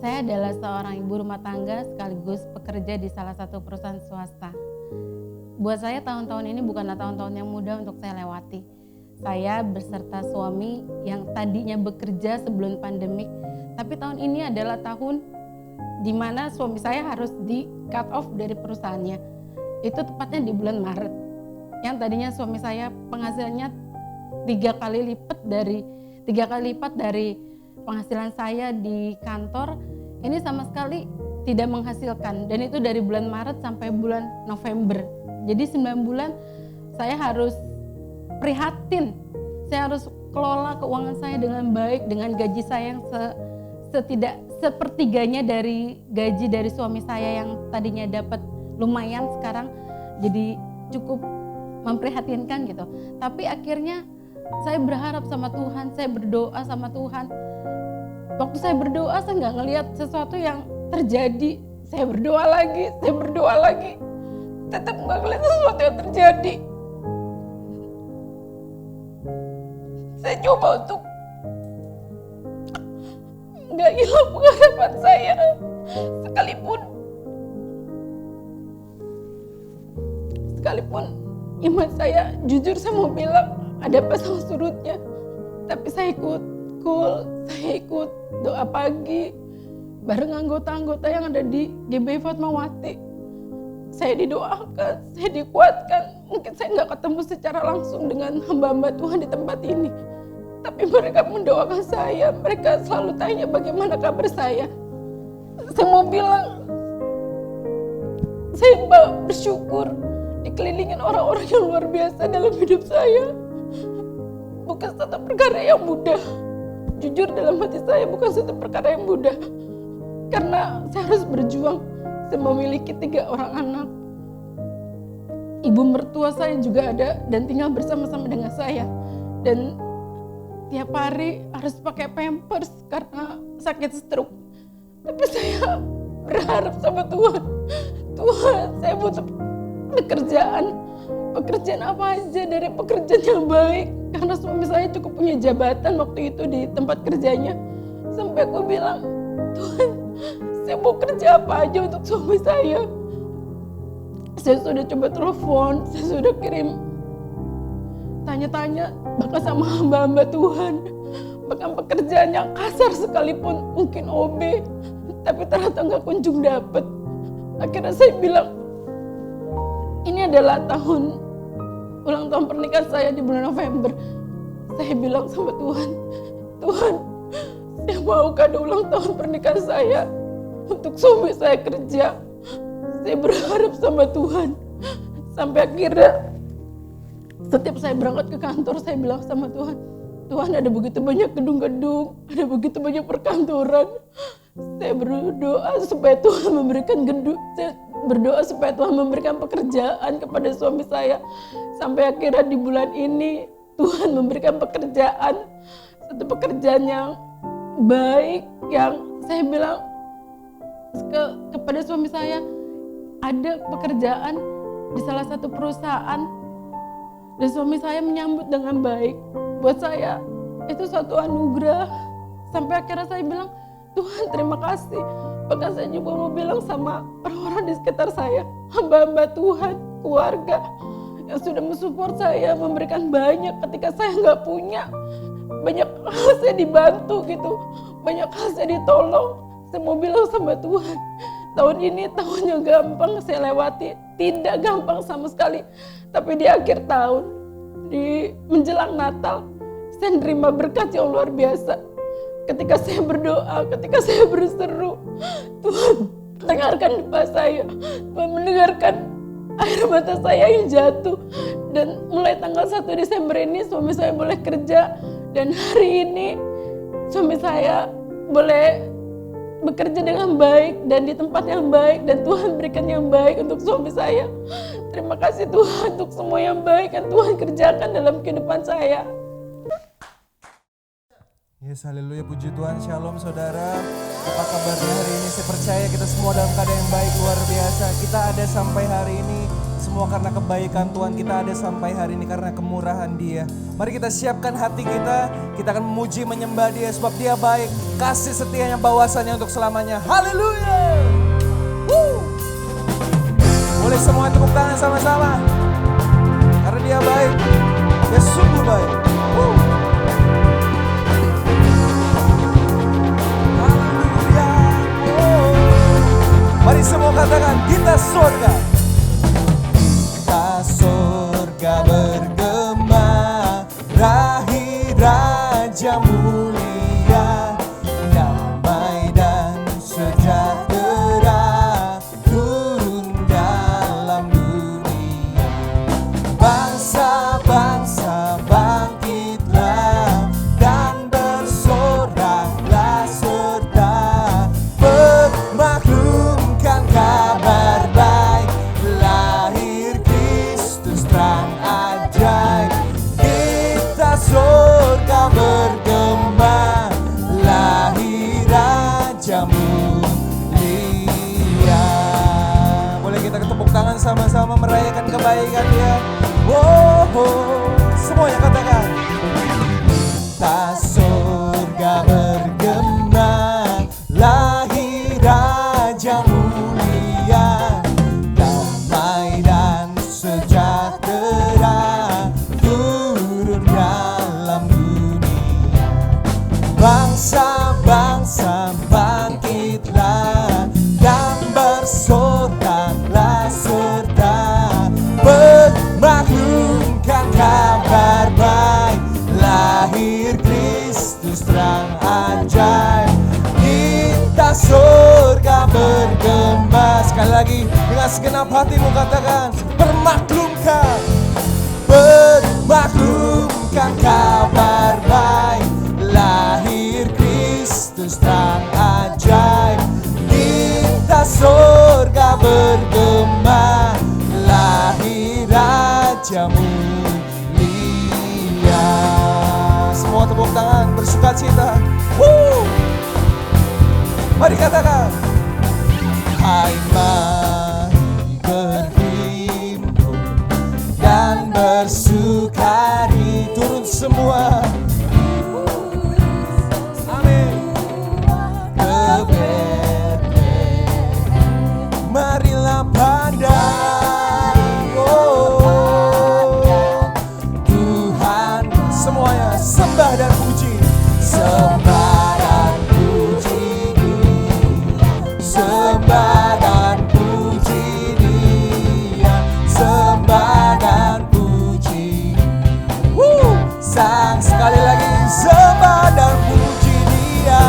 Saya adalah seorang ibu rumah tangga sekaligus pekerja di salah satu perusahaan swasta. Buat saya tahun-tahun ini bukanlah tahun-tahun yang mudah untuk saya lewati. Saya beserta suami yang tadinya bekerja sebelum pandemik, tapi tahun ini adalah tahun di mana suami saya harus di cut off dari perusahaannya. Itu tepatnya di bulan Maret. Yang tadinya suami saya penghasilannya 3 kali lipat dari penghasilan saya di kantor, ini sama sekali tidak menghasilkan, dan itu dari bulan Maret sampai bulan November. Jadi 9 bulan saya harus prihatin, saya harus kelola keuangan saya dengan baik, dengan gaji saya yang sepertiganya dari gaji dari suami saya yang tadinya dapat lumayan, sekarang jadi cukup memprihatinkan gitu. Tapi akhirnya saya berharap sama Tuhan, saya berdoa sama Tuhan. Waktu saya berdoa, saya nggak ngelihat sesuatu yang terjadi. Saya berdoa lagi, tetap nggak ngelihat sesuatu yang terjadi. Saya coba untuk nggak hilang pengharapan saya, sekalipun iman saya, jujur saya mau bilang ada pasang surutnya, tapi saya ikut doa pagi bareng anggota-anggota yang ada di GBI Fatmawati. Saya didoakan, saya dikuatkan. Mungkin saya nggak ketemu secara langsung dengan hamba-hamba Tuhan di tempat ini, tapi mereka mendoakan saya. Mereka selalu tanya bagaimana kabar saya. Saya mau bilang, saya bersyukur dikelilingin orang-orang yang luar biasa dalam hidup saya. Bukan satu perkara yang mudah. Jujur dalam hati saya bukan satu perkara yang mudah. Karena saya harus berjuang. Saya memiliki 3 orang anak. Ibu mertua saya juga ada dan tinggal bersama-sama dengan saya. Dan tiap hari harus pakai pampers karena sakit stroke. Tapi saya berharap sama Tuhan. Tuhan, saya butuh pekerjaan apa aja dari pekerjaan yang baik, karena suami saya cukup punya jabatan waktu itu di tempat kerjanya. Sampai aku bilang, Tuhan, saya mau kerja apa aja untuk suami saya. Saya sudah coba telepon, saya sudah kirim tanya-tanya bahkan sama hamba-hamba Tuhan, bahkan pekerjaan yang kasar sekalipun, mungkin OB, tapi ternyata nggak kunjung dapet. Akhirnya saya bilang, ini adalah ulang tahun pernikahan saya di bulan November. Saya bilang sama Tuhan, saya mau kado ulang tahun pernikahan saya untuk suami saya kerja. Saya berharap sama Tuhan. Sampai akhirnya setiap saya berangkat ke kantor, saya bilang sama Tuhan, Tuhan, ada begitu banyak gedung-gedung, ada begitu banyak perkantoran. Saya berdoa supaya Tuhan memberikan gedung, saya berdoa supaya Tuhan memberikan pekerjaan kepada suami saya. Sampai akhirnya di bulan ini Tuhan memberikan pekerjaan, satu pekerjaan yang baik, yang saya bilang kepada suami saya, ada pekerjaan di salah satu perusahaan dan suami saya menyambut dengan baik. Buat saya itu suatu anugerah. Sampai akhirnya saya bilang, Tuhan, terima kasih. Bahkan saya juga mau bilang sama orang-orang di sekitar saya, hamba-hamba Tuhan, keluarga yang sudah mensupport saya, memberikan banyak ketika saya nggak punya. Banyak hal saya dibantu gitu, banyak hal saya ditolong. Saya mau bilang sama Tuhan, tahun ini tahun yang gampang saya lewati, tidak gampang sama sekali. Tapi di akhir tahun, di menjelang Natal, saya menerima berkat yang luar biasa. Ketika saya berdoa, ketika saya berseru, Tuhan dengarkan doa saya, Tuhan mendengarkan air mata saya yang jatuh. Dan mulai tanggal 1 Desember ini suami saya boleh kerja, dan hari ini suami saya boleh bekerja dengan baik dan di tempat yang baik, dan Tuhan berikan yang baik untuk suami saya. Terima kasih Tuhan untuk semua yang baik yang Tuhan kerjakan dalam kehidupan saya. Yes, haleluya, puji Tuhan. Shalom saudara, apa kabarnya hari ini? Saya percaya kita semua dalam keadaan yang baik, luar biasa. Kita ada sampai hari ini, semua karena kebaikan Tuhan kita ada sampai hari ini, karena kemurahan Dia. Mari kita siapkan hati kita akan memuji menyembah Dia sebab Dia baik, kasih setianya bahwasannya untuk selamanya. Haleluya. Boleh semua tepuk tangan sama-sama, karena Dia baik, Dia sungguh baik. Haleluya. Mari semua katakan, kita surga. Kita surga bergema, rahi Raja mulia, damai dan sejahtera turun dalam dunia. Bangsa-bangsa bangkitlah dan bersoraklah serta bermaklumkan kabar baik, lahir Kristus terang ajaib. Kita surga bergema, lahir Raja mulia. Boleh kita tepuk tangan sama-sama merayakan kebaikan Dia. Semuanya katakan. Kita surga bergema, lahir Raja mulia, damai dan sejahtera turun dalam dunia. Bangsa-bangsa bangkitlah dan bersoraklah serta bermaklumkan kabar baik, lahir Kristus terang ajaib. Kita surga bergema. Sekali lagi dengan segenap hatimu katakan, bermaklumkan kabar baik, lahir Kristus terang ajaib. Kita surga bergema, lahir Raja mulia. Semua tepuk tangan bersukacita. Mari katakan, hai mari berhimpun dan bersukari. Turun semua, amin, ke Betlehem. Marilah pandang, Tuhan. Semuanya sembah dan puji, sembah dan puji Dia, sembah dan puji Dia, sembah dan puji. Sang sekali lagi, sembah dan puji Dia.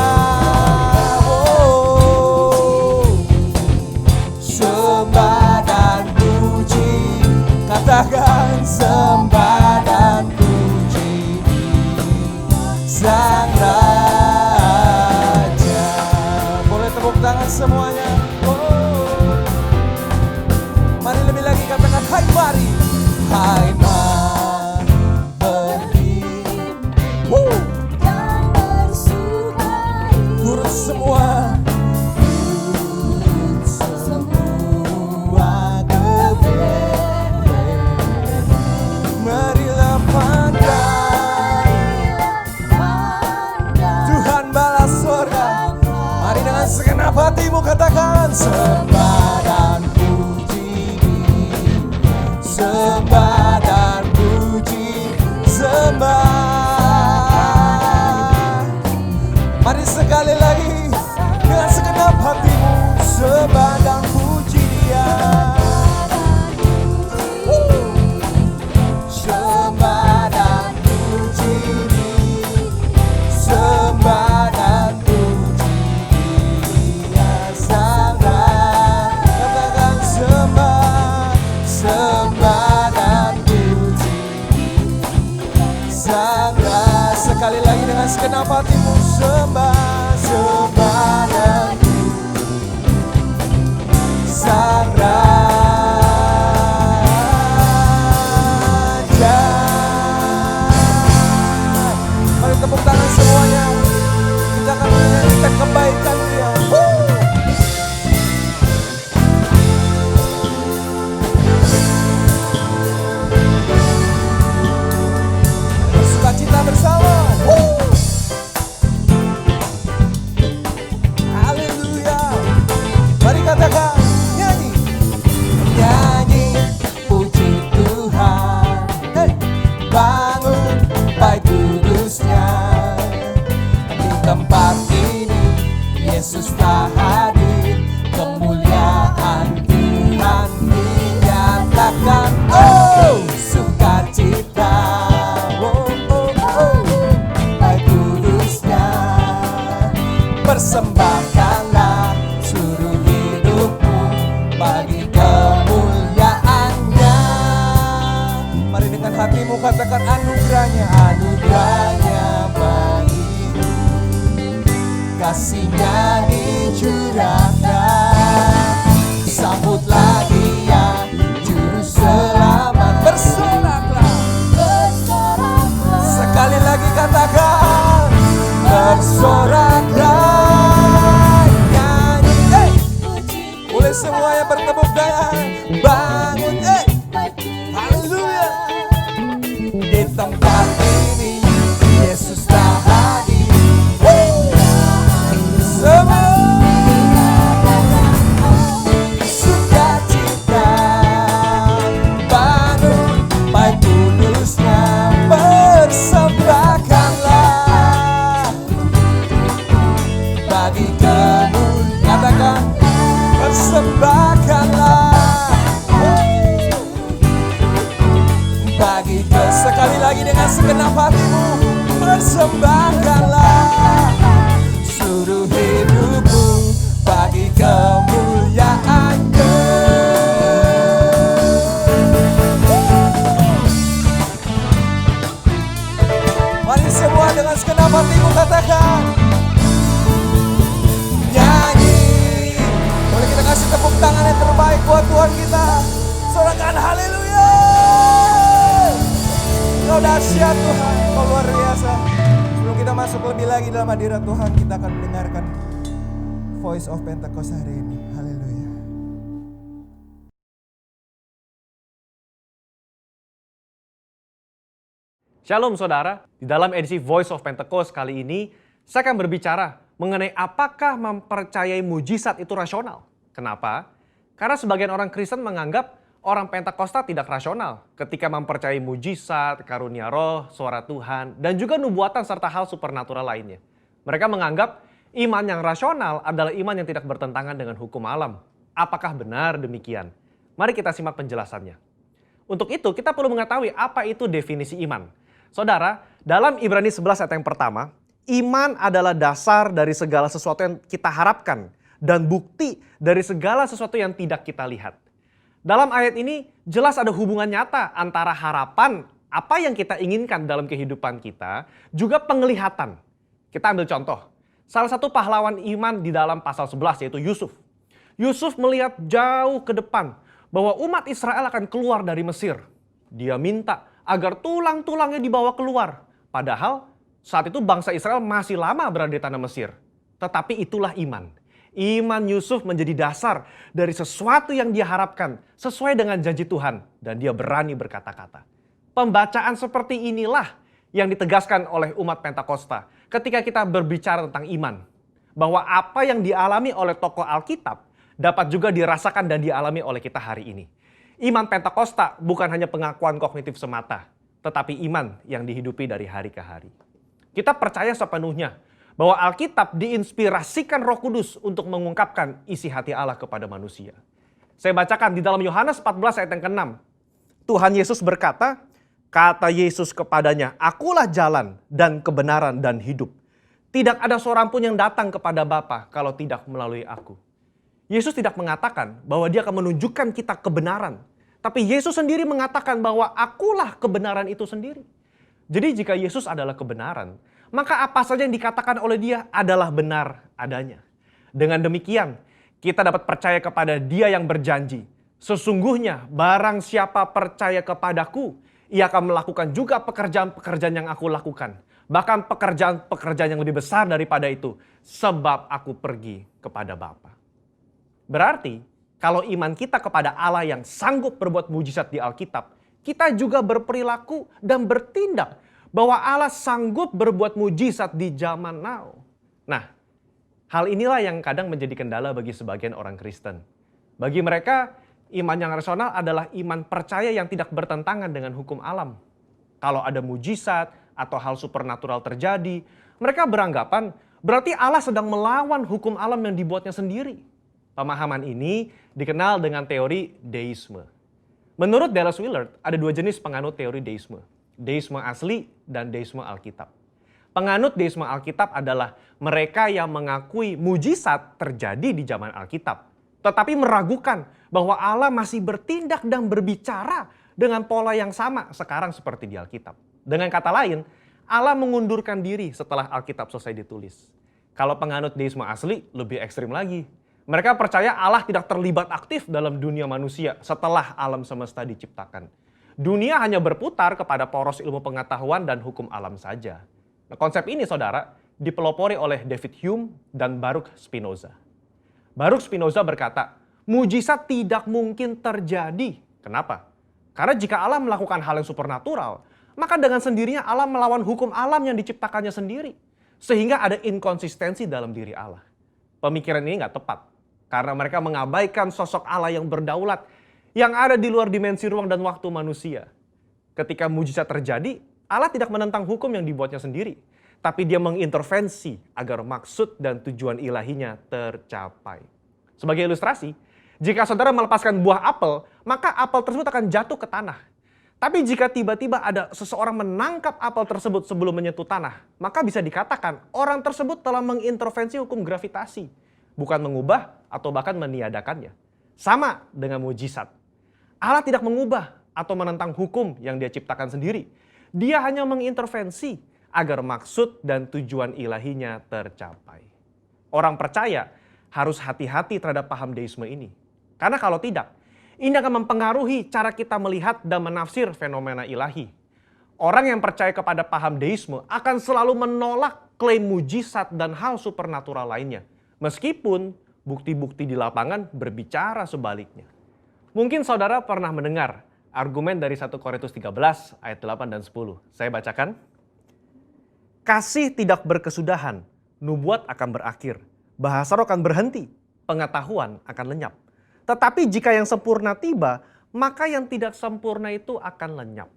Sembah dan puji, katakan sembah dan puji Sang Raja. Boleh tepuk tangan semuanya. Mari lebih lagi katakan, hai mari, hai mari berhimpun dan bersukari. Turun semua, ke Betlehem. Marilah pandang, Tuhan balas surga. Mari dengan segenap hatimu katakan, sembah dan puji Dia, sembah dan puji, sembah. Mari sekali lagi dengan segenap hatimu, sembah dan puji Dia. Sembah dan puji Dia, sembah dan puji Dia, Sang Raja. Katakan sembah, sembah dan puji Sang Raja. Sekali lagi dengan segenap hatimu, sembah, sembah dan puji Sang Raja. Yesus telah hadir, kemuliaan Tuhan dinyatakan. Oh, sukacita, oh, oh, oh, baik kudusnya, persembahkanlah seluruh hidupmu bagi kemuliaannya. Mari dengan hatimu katakan anugerahnya, anugerahnya bagiku, kasihnya dicurahkan. Sambutlah dia, juru selamat, bersoraklah. Sekali lagi katakan, bersoraklah. Nyanyi, boleh semua yang bertepuk tangan, bangun, haleluya. Di tempat ini Yesus telah hadir. Semua sukacita, bangun, baik kudusnya, persembahkanlah bagi kemuliaan. Katakan, persembahkanlah bagi sekali lagi dengan segenap hatimu, persembahkanlah seluruh hidupmu bagi kemuliaan-Nya. Mari semua dengan segenap hatimu katakan, nyanyi. Boleh kita kasih tepuk tangan yang terbaik buat Tuhan kita. Sorakan haleluya. Kau dahsyat Tuhan, Kau luar biasa. Sebelum kita masuk lebih lagi dalam hadirat Tuhan, kita akan mendengarkan Voice of Pentecost hari ini. Haleluya. Shalom saudara, di dalam edisi Voice of Pentecost kali ini, saya akan berbicara mengenai apakah mempercayai mujizat itu rasional. Kenapa? Karena sebagian orang Kristen menganggap orang Pentakosta tidak rasional ketika mempercayai mujizat, karunia roh, suara Tuhan, dan juga nubuatan serta hal supernatural lainnya. Mereka menganggap iman yang rasional adalah iman yang tidak bertentangan dengan hukum alam. Apakah benar demikian? Mari kita simak penjelasannya. Untuk itu, kita perlu mengetahui apa itu definisi iman. Saudara, dalam Ibrani 11 ayat yang pertama, iman adalah dasar dari segala sesuatu yang kita harapkan dan bukti dari segala sesuatu yang tidak kita lihat. Dalam ayat ini jelas ada hubungan nyata antara harapan apa yang kita inginkan dalam kehidupan kita, juga penglihatan. Kita ambil contoh, salah satu pahlawan iman di dalam pasal 11 yaitu Yusuf. Yusuf melihat jauh ke depan bahwa umat Israel akan keluar dari Mesir. Dia minta agar tulang-tulangnya dibawa keluar. Padahal saat itu bangsa Israel masih lama berada di tanah Mesir. Tetapi itulah iman. Iman Yusuf menjadi dasar dari sesuatu yang dia harapkan sesuai dengan janji Tuhan. Dan dia berani berkata-kata. Pembacaan seperti inilah yang ditegaskan oleh umat Pentakosta ketika kita berbicara tentang iman. Bahwa apa yang dialami oleh tokoh Alkitab dapat juga dirasakan dan dialami oleh kita hari ini. Iman Pentakosta bukan hanya pengakuan kognitif semata, tetapi iman yang dihidupi dari hari ke hari. Kita percaya sepenuhnya bahwa Alkitab diinspirasikan Roh Kudus untuk mengungkapkan isi hati Allah kepada manusia. Saya bacakan di dalam Yohanes 14 ayat yang ke-6. Tuhan Yesus berkata, kata Yesus kepadanya, akulah jalan dan kebenaran dan hidup. Tidak ada seorang pun yang datang kepada Bapa kalau tidak melalui aku. Yesus tidak mengatakan bahwa dia akan menunjukkan kita kebenaran. Tapi Yesus sendiri mengatakan bahwa akulah kebenaran itu sendiri. Jadi jika Yesus adalah kebenaran, maka apa saja yang dikatakan oleh dia adalah benar adanya. Dengan demikian, kita dapat percaya kepada dia yang berjanji. Sesungguhnya barang siapa percaya kepadaku, ia akan melakukan juga pekerjaan-pekerjaan yang aku lakukan. Bahkan pekerjaan-pekerjaan yang lebih besar daripada itu. Sebab aku pergi kepada Bapa. Berarti, kalau iman kita kepada Allah yang sanggup berbuat mujizat di Alkitab, kita juga berperilaku dan bertindak bahwa Allah sanggup berbuat mujizat di zaman now. Nah, hal inilah yang kadang menjadi kendala bagi sebagian orang Kristen. Bagi mereka, iman yang rasional adalah iman percaya yang tidak bertentangan dengan hukum alam. Kalau ada mujizat atau hal supernatural terjadi, mereka beranggapan berarti Allah sedang melawan hukum alam yang dibuatnya sendiri. Pemahaman ini dikenal dengan teori deisme. Menurut Dallas Willard, ada dua jenis penganut teori deisme. Deisme asli dan deisme Alkitab. Penganut deisme Alkitab adalah mereka yang mengakui mujizat terjadi di zaman Alkitab, tetapi meragukan bahwa Allah masih bertindak dan berbicara dengan pola yang sama sekarang seperti di Alkitab. Dengan kata lain, Allah mengundurkan diri setelah Alkitab selesai ditulis. Kalau penganut deisme asli, lebih ekstrim lagi. Mereka percaya Allah tidak terlibat aktif dalam dunia manusia setelah alam semesta diciptakan. Dunia hanya berputar kepada poros ilmu pengetahuan dan hukum alam saja. Nah, konsep ini, saudara, dipelopori oleh David Hume dan Baruch Spinoza. Baruch Spinoza berkata, mujizat tidak mungkin terjadi. Kenapa? Karena jika Allah melakukan hal yang supernatural, maka dengan sendirinya Allah melawan hukum alam yang diciptakannya sendiri. Sehingga ada inkonsistensi dalam diri Allah. Pemikiran ini nggak tepat. Karena mereka mengabaikan sosok Allah yang berdaulat, yang ada di luar dimensi ruang dan waktu manusia. Ketika mujizat terjadi, Allah tidak menentang hukum yang dibuatnya sendiri. Tapi dia mengintervensi agar maksud dan tujuan ilahinya tercapai. Sebagai ilustrasi, jika saudara melepaskan buah apel, maka apel tersebut akan jatuh ke tanah. Tapi jika tiba-tiba ada seseorang menangkap apel tersebut sebelum menyentuh tanah, maka bisa dikatakan orang tersebut telah mengintervensi hukum gravitasi, bukan mengubah atau bahkan meniadakannya. Sama dengan mujizat. Allah tidak mengubah atau menentang hukum yang dia ciptakan sendiri. Dia hanya mengintervensi agar maksud dan tujuan ilahinya tercapai. Orang percaya harus hati-hati terhadap paham deisme ini. Karena kalau tidak, ini akan mempengaruhi cara kita melihat dan menafsir fenomena ilahi. Orang yang percaya kepada paham deisme akan selalu menolak klaim mujizat dan hal supernatural lainnya. Meskipun bukti-bukti di lapangan berbicara sebaliknya. Mungkin saudara pernah mendengar argumen dari 1 Korintus 13 ayat 8 dan 10. Saya bacakan. Kasih tidak berkesudahan, nubuat akan berakhir, bahasa roh akan berhenti, pengetahuan akan lenyap. Tetapi jika yang sempurna tiba, maka yang tidak sempurna itu akan lenyap.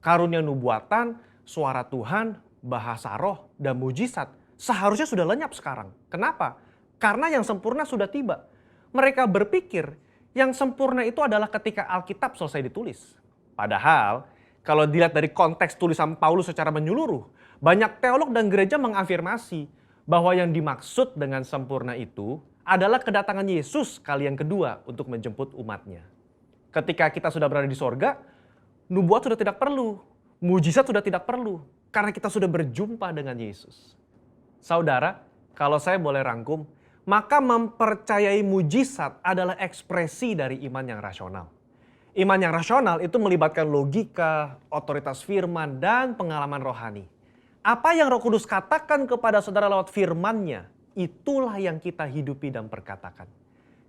Karunia nubuatan, suara Tuhan, bahasa roh, dan mujizat seharusnya sudah lenyap sekarang. Kenapa? Karena yang sempurna sudah tiba. Mereka berpikir yang sempurna itu adalah ketika Alkitab selesai ditulis. Padahal kalau dilihat dari konteks tulisan Paulus secara menyeluruh, banyak teolog dan gereja mengafirmasi bahwa yang dimaksud dengan sempurna itu adalah kedatangan Yesus kali yang kedua untuk menjemput umatnya. Ketika kita sudah berada di sorga, nubuat sudah tidak perlu, mujizat sudah tidak perlu, karena kita sudah berjumpa dengan Yesus. Saudara, kalau saya boleh rangkum, maka mempercayai mujizat adalah ekspresi dari iman yang rasional. Iman yang rasional itu melibatkan logika, otoritas firman, dan pengalaman rohani. Apa yang Roh Kudus katakan kepada saudara lewat firman-Nya, itulah yang kita hidupi dan perkatakan.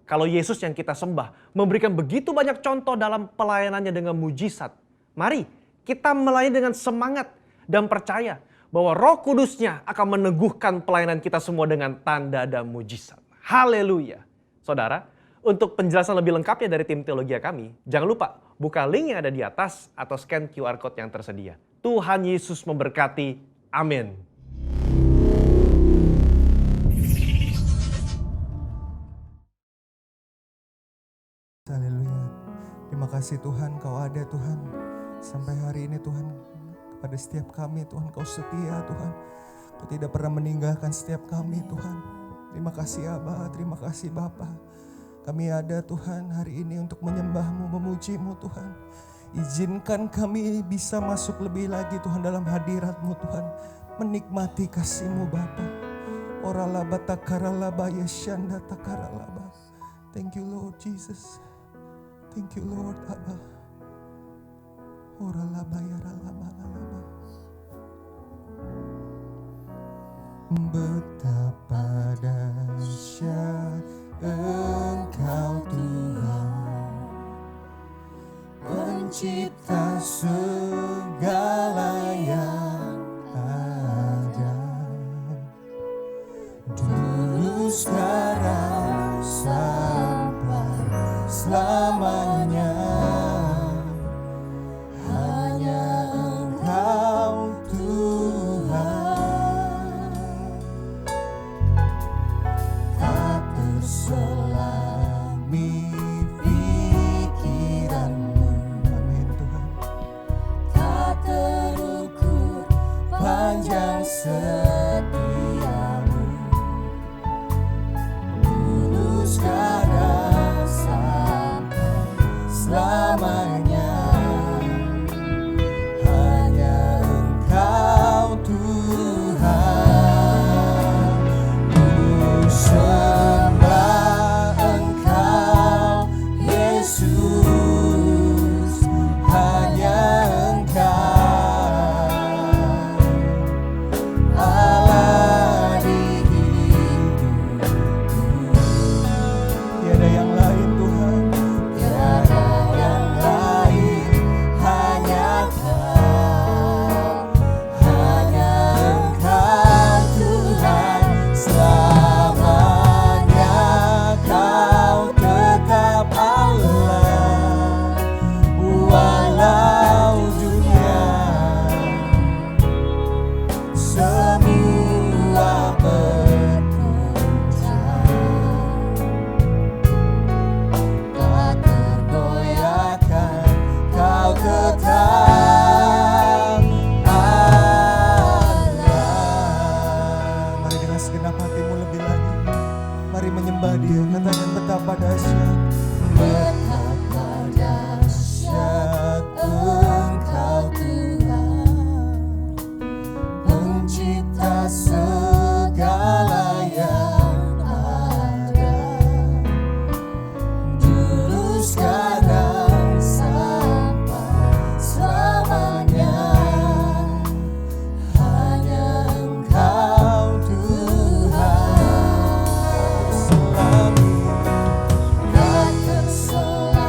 Kalau Yesus yang kita sembah memberikan begitu banyak contoh dalam pelayanannya dengan mujizat, mari kita melayani dengan semangat dan percaya bahwa Roh Kudus-Nya akan meneguhkan pelayanan kita semua dengan tanda dan mujizat. Haleluya. Saudara, untuk penjelasan lebih lengkapnya dari tim teologi kami, jangan lupa buka link yang ada di atas atau scan QR Code yang tersedia. Tuhan Yesus memberkati. Amin. Haleluya. Terima kasih Tuhan, Kau ada Tuhan. Sampai hari ini Tuhan, kepada setiap kami Tuhan, Kau setia Tuhan. Kau tidak pernah meninggalkan setiap kami Tuhan. Terima kasih Aba, terima kasih Bapa. Kami ada Tuhan hari ini untuk menyembah-Mu, memuji-Mu Tuhan. Izinkan kami bisa masuk lebih lagi Tuhan dalam hadirat-Mu Tuhan. Menikmati kasih-Mu Bapa. Oralaba takaralaba yeshanda takaralaba. Thank you Lord Jesus. Thank you Lord Abba. Oralaba yaralaba lalaba. Betapa dahsyat Engkau Tuhan, pencipta segala yang ada, dulu sekarang sampai selamanya. Hanya Engkau Tuhan. selami pikiranmu. Amin Tuhan. Tak terukur panjang setiamu, dulu sekarang sampai selamanya. Hanya Engkau Tuhan, ku sembah Engkau Yesus, hanya Engkau Allah di hidupku. Tiada yang lain Tuhan. Tiada yang lain, hanya Kau, hanya Engkau Tuhan. Selamanya Kau tetap Allah, walau dunia semua berpecah, tak tergoyahkan, Kau tetap Allah. Mari dengan segenap hatimu lebih lagi. Mari menyembah Dia. Katakan betapa dahsyat. Betapa dahsyat Engkau Tuhan, pencipta segala yang ada, dulu sekarang sampai selamanya. Hanya Engkau Tuhan, Selami tak terselami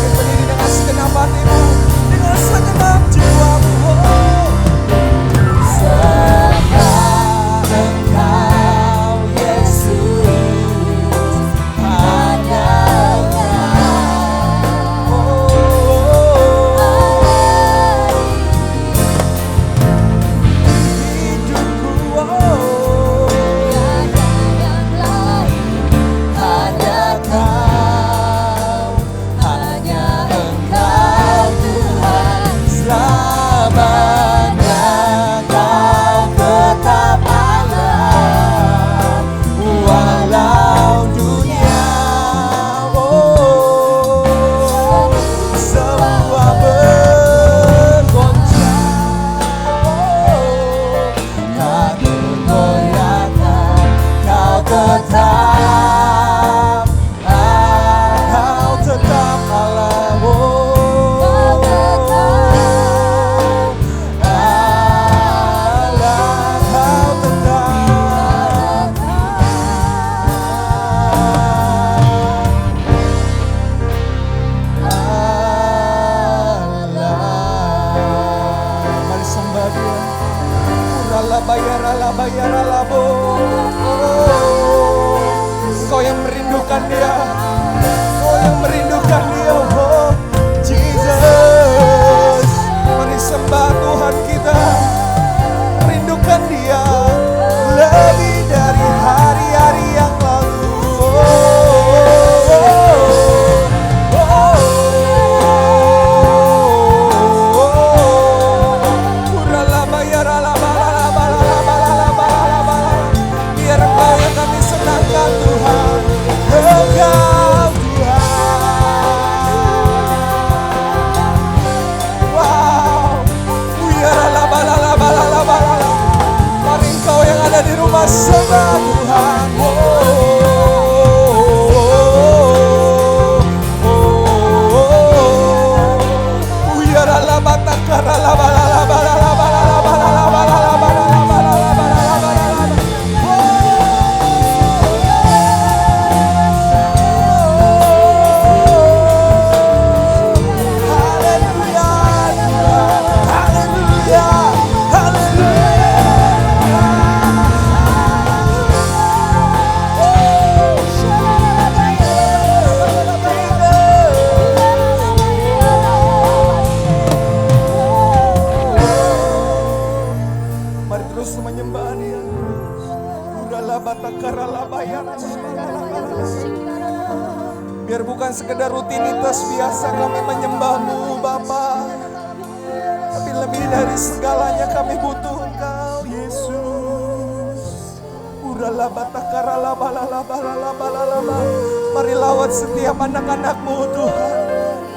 Kami berdiri dengan segenap hatimu, dengan segenap jiwamu. Sembah Engkau Yesus, hanya Kau yang merindukan dia, kau yang merindukan dia, oh Jesus. Mari sembah Tuhan kita, rindukan dia lebih dari hari-hari yang lalu. Biar Engkau yang kami senangkan Tuhan, Engkau Tuhan. Wow, mari Engkau yang ada di rumah sembah Tuhan. Biar bukan sekedar rutinitas biasa kami menyembah-Mu Bapa, tapi lebih dari segalanya kami butuh Engkau Yesus. Mari lawat setiap anak-anak-Mu Tuhan,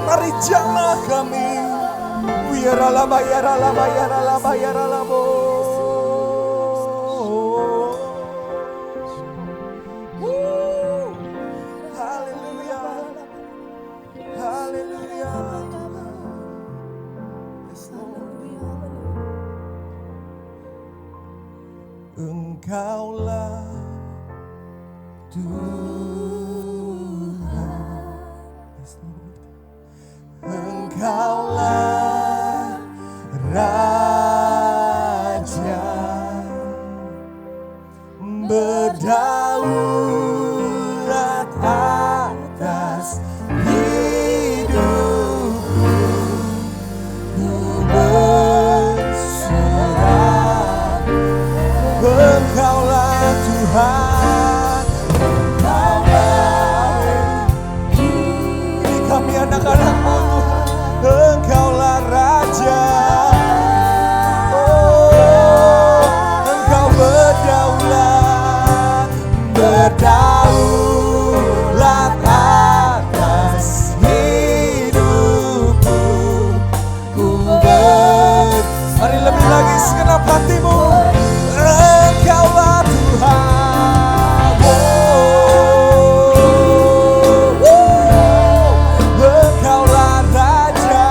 mari jamah kami. Engkaulah Tuhan, Engkaulah Raja, berdaulat atas hidupku, ku berserah. Engkaulah Tuhan, Engkaulah, ini kami anak-anak-Mu Tuhan, Engkaulah Raja, oh Engkau berdaulat, berdaulat atas hidupku, ku mari lebih lagi segenap hatimu. Engkaulah Tuhan, Engkaulah Raja,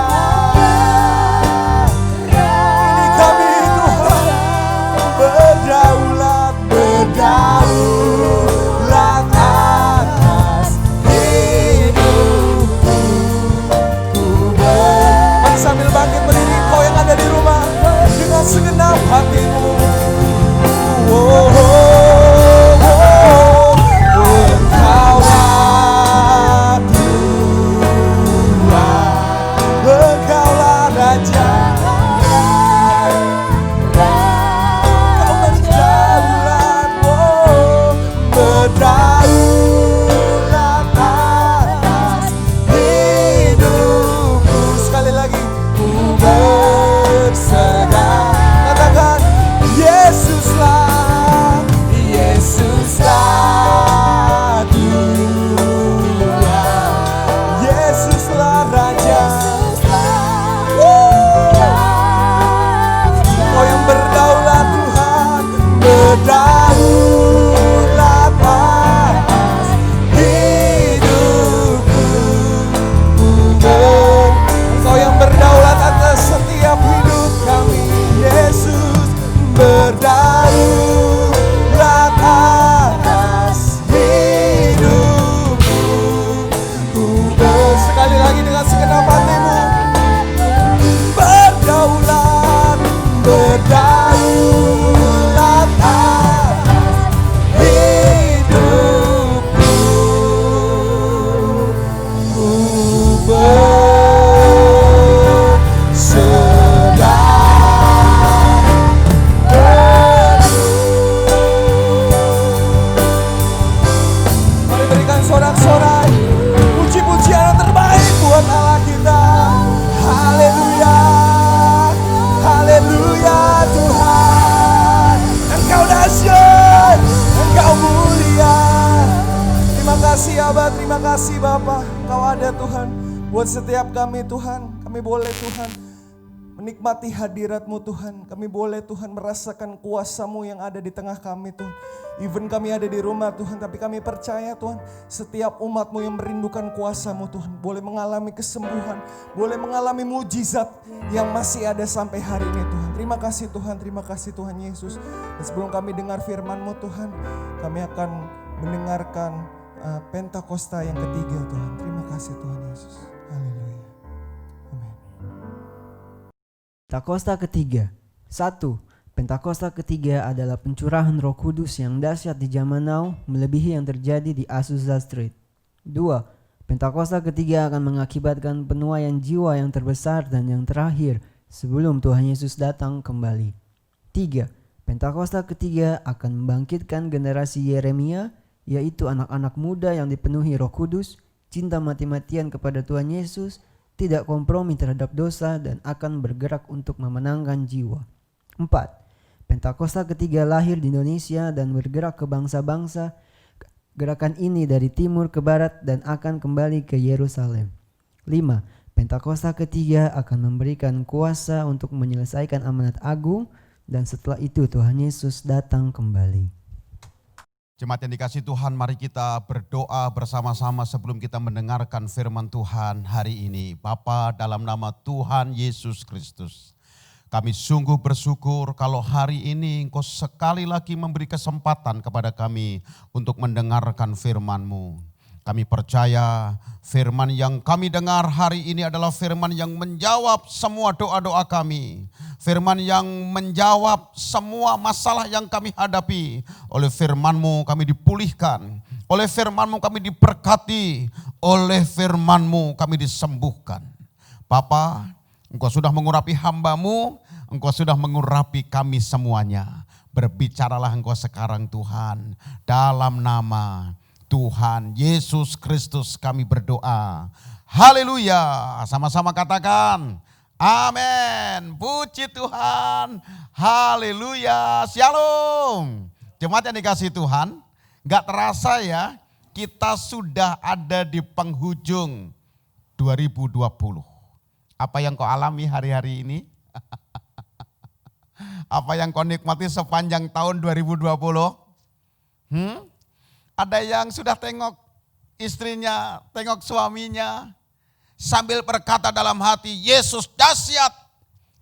kasih Bapa, Kau ada Tuhan. Buat setiap kami Tuhan, kami boleh Tuhan menikmati hadirat-Mu Tuhan. Kami boleh Tuhan merasakan kuasa-Mu yang ada di tengah kami Tuhan. Even kami ada di rumah Tuhan, tapi kami percaya Tuhan, setiap umat-Mu yang merindukan kuasa-Mu Tuhan, boleh mengalami kesembuhan, boleh mengalami mujizat yang masih ada sampai hari ini Tuhan. Terima kasih Tuhan Yesus. Dan sebelum kami dengar firman-Mu Tuhan, kami akan mendengarkan Pentakosta yang ketiga Tuhan. Terima kasih Tuhan Yesus. Haleluya. Amin. Pentakosta ketiga. 1. Pentakosta ketiga adalah pencurahan Roh Kudus yang dahsyat di zaman now, melebihi yang terjadi di Azusa Street. 2. Pentakosta ketiga akan mengakibatkan penuaian jiwa yang terbesar dan yang terakhir sebelum Tuhan Yesus datang kembali. 3. Pentakosta ketiga akan membangkitkan generasi Yeremia, yaitu anak-anak muda yang dipenuhi Roh Kudus, cinta mati-matian kepada Tuhan Yesus, tidak kompromi terhadap dosa, dan akan bergerak untuk memenangkan jiwa. 4. Pentakosta ketiga lahir di Indonesia dan bergerak ke bangsa-bangsa. Gerakan ini dari timur ke barat dan akan kembali ke Yerusalem. 5. Pentakosta ketiga akan memberikan kuasa untuk menyelesaikan amanat agung, dan setelah itu Tuhan Yesus datang kembali. Jemaat yang dikasihi Tuhan, mari kita berdoa bersama-sama sebelum kita mendengarkan firman Tuhan hari ini. Bapa, dalam nama Tuhan Yesus Kristus, kami sungguh bersyukur kalau hari ini Engkau sekali lagi memberi kesempatan kepada kami untuk mendengarkan firman-Mu. Kami percaya firman yang kami dengar hari ini adalah firman yang menjawab semua doa-doa kami. Firman yang menjawab semua masalah yang kami hadapi. Oleh firman-Mu kami dipulihkan. Oleh firman-Mu kami diberkati. Oleh firman-Mu kami disembuhkan. Bapa, Engkau sudah mengurapi hamba-Mu. Engkau sudah mengurapi kami semuanya. Berbicaralah Engkau sekarang Tuhan. Dalam nama Tuhan Yesus Kristus kami berdoa. Haleluya. Sama-sama katakan amin. Puji Tuhan. Haleluya. Shalom. Jemaat yang dikasihi Tuhan, gak terasa ya, kita sudah ada di penghujung 2020. Apa yang kau alami hari-hari ini? Apa yang kau nikmati sepanjang tahun 2020? Ada yang sudah tengok istrinya, tengok suaminya, sambil berkata dalam hati, Yesus dahsyat.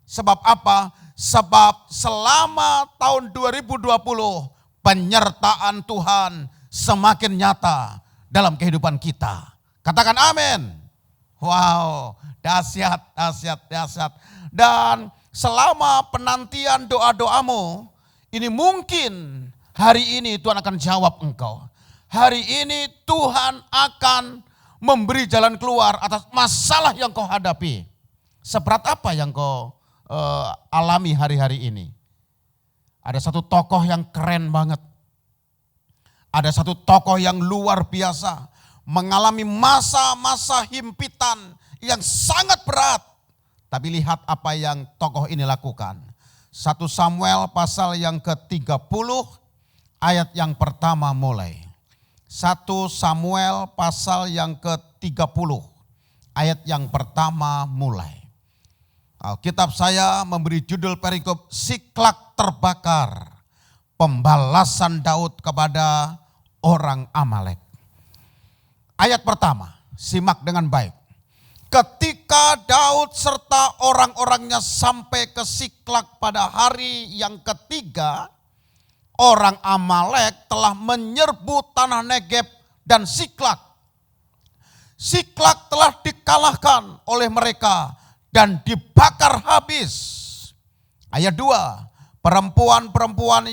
Sebab apa? Sebab selama tahun 2020, penyertaan Tuhan semakin nyata dalam kehidupan kita. Katakan amin. Wow, dahsyat, dahsyat, dahsyat. Dan selama penantian doa-doamu, ini mungkin hari ini Tuhan akan jawab engkau. Hari ini Tuhan akan memberi jalan keluar atas masalah yang kau hadapi. Seberat apa yang kau alami hari-hari ini? Ada satu tokoh yang keren banget. Ada satu tokoh yang luar biasa. Mengalami masa-masa himpitan yang sangat berat. Tapi lihat apa yang tokoh ini lakukan. 1 Samuel pasal yang ke-30 ayat yang pertama mulai. 1 Samuel pasal yang ke-30 ayat yang pertama mulai. Alkitab saya memberi judul perikop Siklak terbakar, pembalasan Daud kepada orang Amalek. Ayat pertama, simak dengan baik. Ketika Daud serta orang-orangnya sampai ke Siklak pada hari yang ketiga, orang Amalek telah menyerbu tanah Negeb dan Siklak. Siklak telah dikalahkan oleh mereka dan dibakar habis. Ayat 2, perempuan-perempuan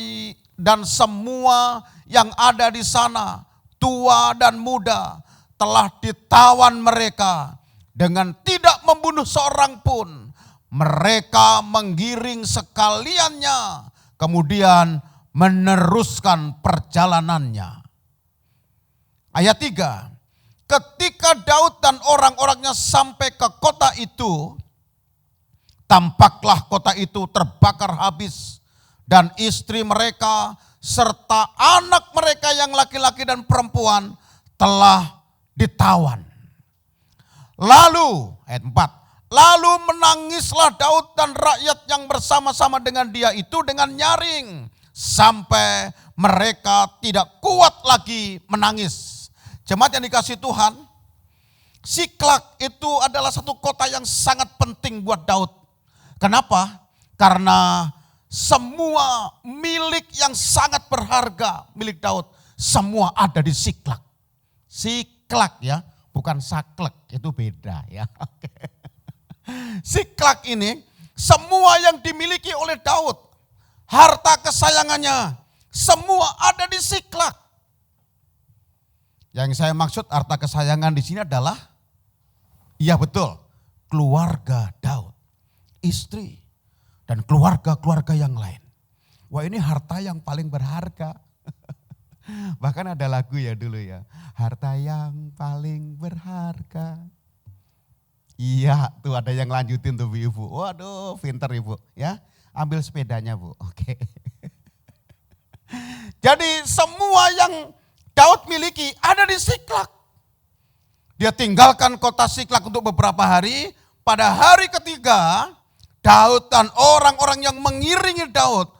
dan semua yang ada di sana, tua dan muda, telah ditawan mereka dengan tidak membunuh seorang pun. Mereka menggiring sekaliannya, kemudian meneruskan perjalanannya. Ayat 3, ketika Daud dan orang-orangnya sampai ke kota itu, tampaklah kota itu terbakar habis dan istri mereka serta anak mereka yang laki-laki dan perempuan telah ditawan. Lalu, ayat 4, lalu menangislah Daud dan rakyat yang bersama-sama dengan dia itu dengan nyaring, sampai mereka tidak kuat lagi menangis. Jemaat yang dikasihi Tuhan, Siklak itu adalah satu kota yang sangat penting buat Daud. Kenapa? Karena semua milik yang sangat berharga milik Daud, semua ada di Siklak. Siklak ya, bukan saklek, itu beda ya. Siklak ini semua yang dimiliki oleh Daud, harta kesayangannya, semua ada di Siklak. Yang saya maksud harta kesayangan di sini adalah, iya betul, keluarga Daud, istri, dan keluarga-keluarga yang lain. Wah, ini harta yang paling berharga. Bahkan ada lagu ya dulu ya, harta yang paling berharga. Iya, tuh ada yang lanjutin tuh ibu. Waduh, pinter ibu ya. Ambil sepedanya bu, oke. Jadi semua yang Daud miliki ada di Siklak. Dia tinggalkan kota Siklak untuk beberapa hari. Pada hari ketiga, Daud dan orang-orang yang mengiringi Daud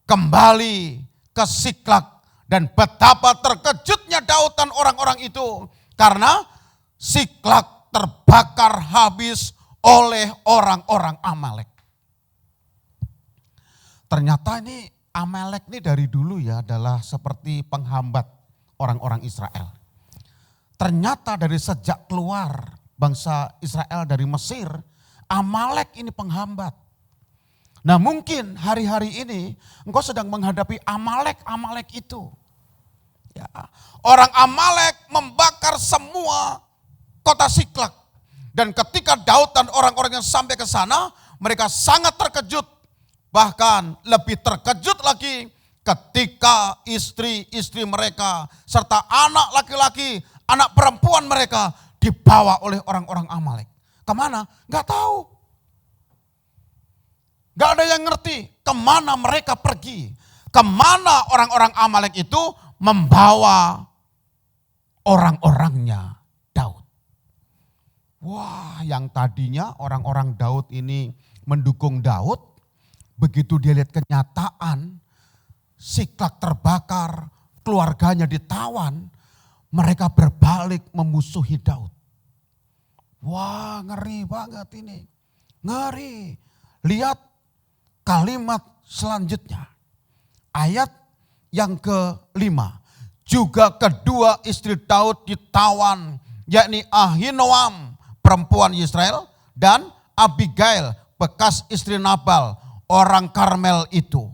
kembali ke Siklak. Dan betapa terkejutnya Daud dan orang-orang itu. Karena Siklak terbakar habis oleh orang-orang Amalek. Ternyata ini Amalek ini dari dulu ya adalah seperti penghambat orang-orang Israel. Ternyata dari sejak keluar bangsa Israel dari Mesir, Amalek ini penghambat. Nah mungkin hari-hari ini engkau sedang menghadapi Amalek itu. Ya, orang Amalek membakar semua kota Siklak. Dan ketika Daud dan orang-orang yang sampai ke sana, mereka sangat terkejut. Bahkan lebih terkejut lagi ketika istri-istri mereka serta anak laki-laki, anak perempuan mereka dibawa oleh orang-orang Amalek. Kemana? Gak tahu. Gak ada yang ngerti kemana mereka pergi. Kemana orang-orang Amalek itu membawa orang-orangnya Daud. Wah, yang tadinya orang-orang Daud ini mendukung Daud, begitu dia lihat kenyataan, Siklak terbakar, keluarganya ditawan, mereka berbalik memusuhi Daud. Wah, ngeri banget ini. Ngeri. Lihat kalimat selanjutnya. Ayat yang ke-5. Juga kedua istri Daud ditawan, yakni Ahinoam, perempuan Israel, dan Abigail, bekas istri Nabal, orang Karmel itu.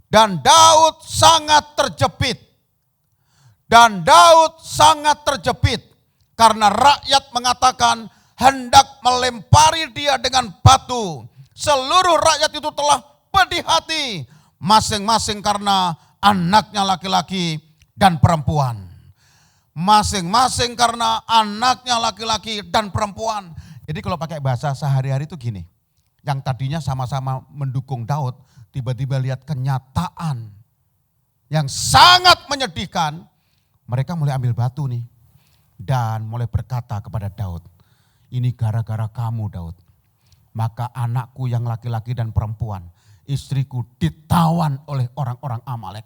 Dan Daud sangat terjepit. Karena rakyat mengatakan hendak melempari dia dengan batu. Seluruh rakyat itu telah pedih hati. Masing-masing karena anaknya laki-laki dan perempuan. Masing-masing karena anaknya laki-laki dan perempuan. Jadi kalau pakai bahasa sehari-hari itu gini. Yang tadinya sama-sama mendukung Daud, tiba-tiba lihat kenyataan yang sangat menyedihkan. Mereka mulai ambil batu nih. Dan mulai berkata kepada Daud, ini gara-gara kamu Daud. Maka anakku yang laki-laki dan perempuan, istriku ditawan oleh orang-orang Amalek.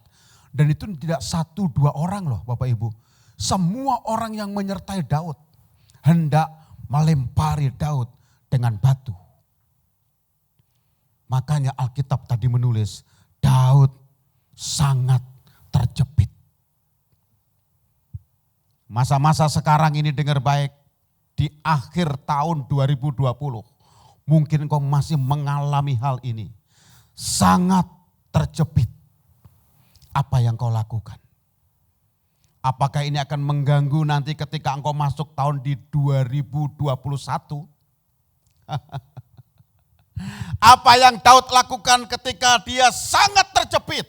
Dan itu tidak 1-2 orang loh Bapak Ibu. Semua orang yang menyertai Daud hendak melempari Daud dengan batu. Makanya Alkitab tadi menulis, Daud sangat terjepit. Masa-masa sekarang ini dengar baik, di akhir tahun 2020, mungkin kau masih mengalami hal ini. Sangat terjepit. Apa yang kau lakukan? Apakah ini akan mengganggu nanti ketika engkau masuk tahun di 2021? Apa yang Daud lakukan ketika dia sangat terjepit?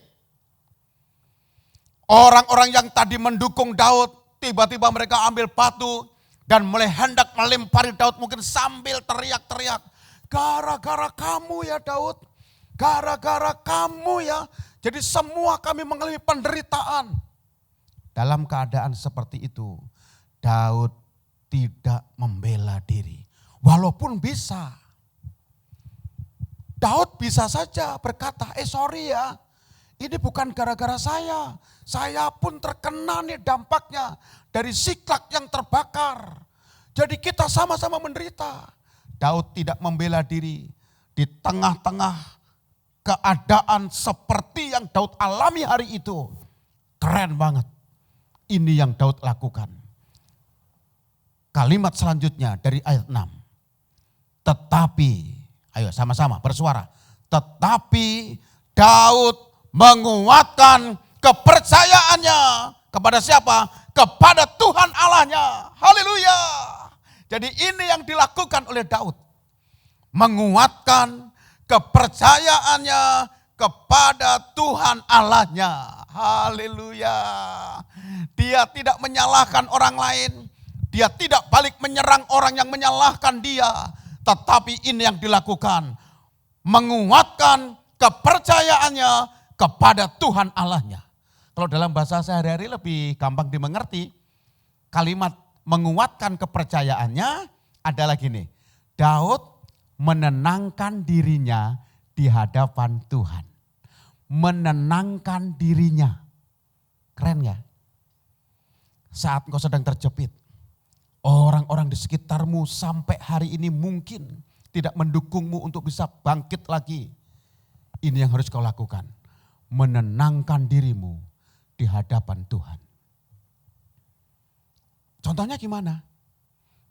Orang-orang yang tadi mendukung Daud, tiba-tiba mereka ambil batu dan mulai hendak melempari Daud mungkin sambil teriak-teriak. Gara-gara kamu ya Daud, gara-gara kamu ya. Jadi semua kami mengalami penderitaan. Dalam keadaan seperti itu, Daud tidak membela diri. Walaupun bisa. Daud bisa saja berkata, sorry ya, ini bukan gara-gara saya. Saya pun terkena nih dampaknya dari Siklak yang terbakar. Jadi kita sama-sama menderita. Daud tidak membela diri di tengah-tengah keadaan seperti yang Daud alami hari itu. Keren banget. Ini yang Daud lakukan. Kalimat selanjutnya dari ayat 6. Tetapi, ayo sama-sama bersuara. Tetapi Daud menguatkan kepercayaannya kepada siapa? Kepada Tuhan Allahnya. Haleluya. Jadi ini yang dilakukan oleh Daud. Menguatkan kepercayaannya kepada Tuhan Allahnya. Haleluya. Dia tidak menyalahkan orang lain. Dia tidak balik menyerang orang yang menyalahkan dia. Tetapi ini yang dilakukan. Menguatkan kepercayaannya kepada Tuhan Allahnya. Kalau dalam bahasa sehari-hari lebih gampang dimengerti. Kalimat menguatkan kepercayaannya adalah gini. Daud menenangkan dirinya di hadapan Tuhan. Menenangkan dirinya. Keren ya? Saat engkau sedang terjepit. Orang-orang di sekitarmu sampai hari ini mungkin tidak mendukungmu untuk bisa bangkit lagi. Ini yang harus kau lakukan. Menenangkan dirimu di hadapan Tuhan. Contohnya gimana?